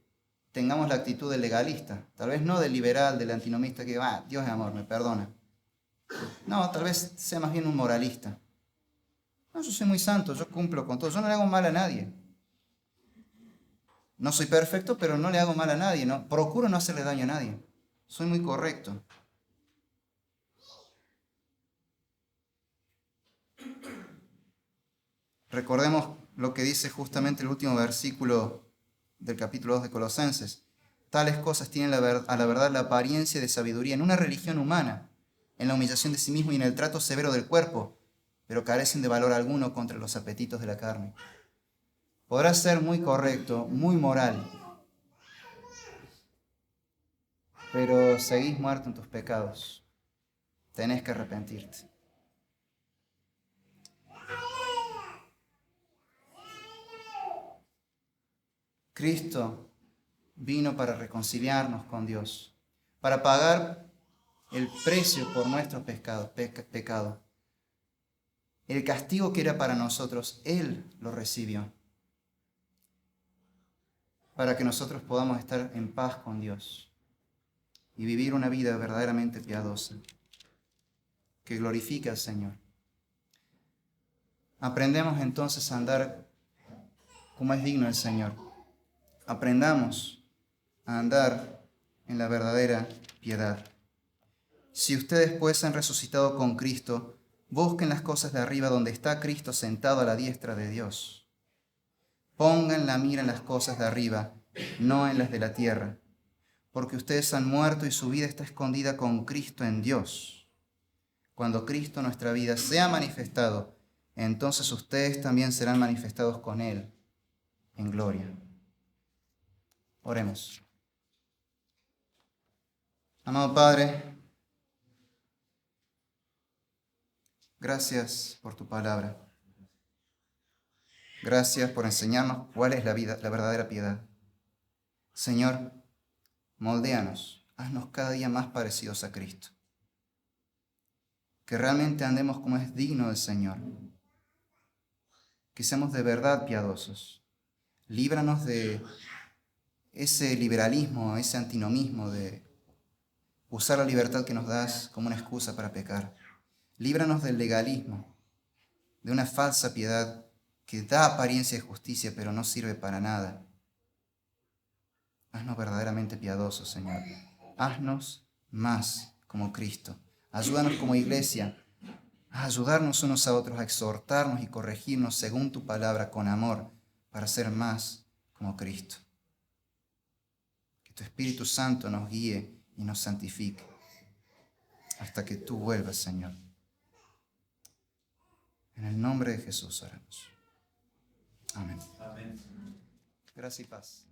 tengamos la actitud del legalista, tal vez no del liberal, del antinomista que va, Dios es amor, me perdona. No, tal vez sea más bien un moralista. No, yo soy muy santo, yo cumplo con todo, yo no le hago mal a nadie. No soy perfecto, pero no le hago mal a nadie, ¿no? Procuro no hacerle daño a nadie. Soy muy correcto. Recordemos lo que dice justamente el último versículo del capítulo 2 de Colosenses. Tales cosas tienen a la verdad la apariencia de sabiduría en una religión humana, en la humillación de sí mismo y en el trato severo del cuerpo, pero carecen de valor alguno contra los apetitos de la carne. Podrás ser muy correcto, muy moral, pero seguís muerto en tus pecados. Tenés que arrepentirte. Cristo vino para reconciliarnos con Dios, para pagar el precio por nuestros pecados. El castigo que era para nosotros, Él lo recibió, para que nosotros podamos estar en paz con Dios y vivir una vida verdaderamente piadosa, que glorifique al Señor. Aprendemos entonces a andar como es digno el Señor. Aprendamos a andar en la verdadera piedad. Si ustedes pues han resucitado con Cristo, busquen las cosas de arriba donde está Cristo sentado a la diestra de Dios. Pongan la mira en las cosas de arriba, no en las de la tierra, porque ustedes han muerto y su vida está escondida con Cristo en Dios. Cuando Cristo, nuestra vida, sea manifestado, entonces ustedes también serán manifestados con Él en gloria. Oremos. Amado Padre, gracias por tu palabra. Gracias por enseñarnos cuál es la verdadera piedad. Señor, moldéanos, haznos cada día más parecidos a Cristo. Que realmente andemos como es digno del Señor. Que seamos de verdad piadosos. Líbranos de ese liberalismo, ese antinomismo de usar la libertad que nos das como una excusa para pecar. Líbranos del legalismo, de una falsa piedad que da apariencia de justicia pero no sirve para nada. Haznos verdaderamente piadosos, Señor. Haznos más como Cristo. Ayúdanos como iglesia a ayudarnos unos a otros, a exhortarnos y corregirnos según tu palabra con amor para ser más como Cristo. Que tu Espíritu Santo nos guíe y nos santifique hasta que tú vuelvas, Señor. En el nombre de Jesús oramos. Amén. Amén. Gracias y paz.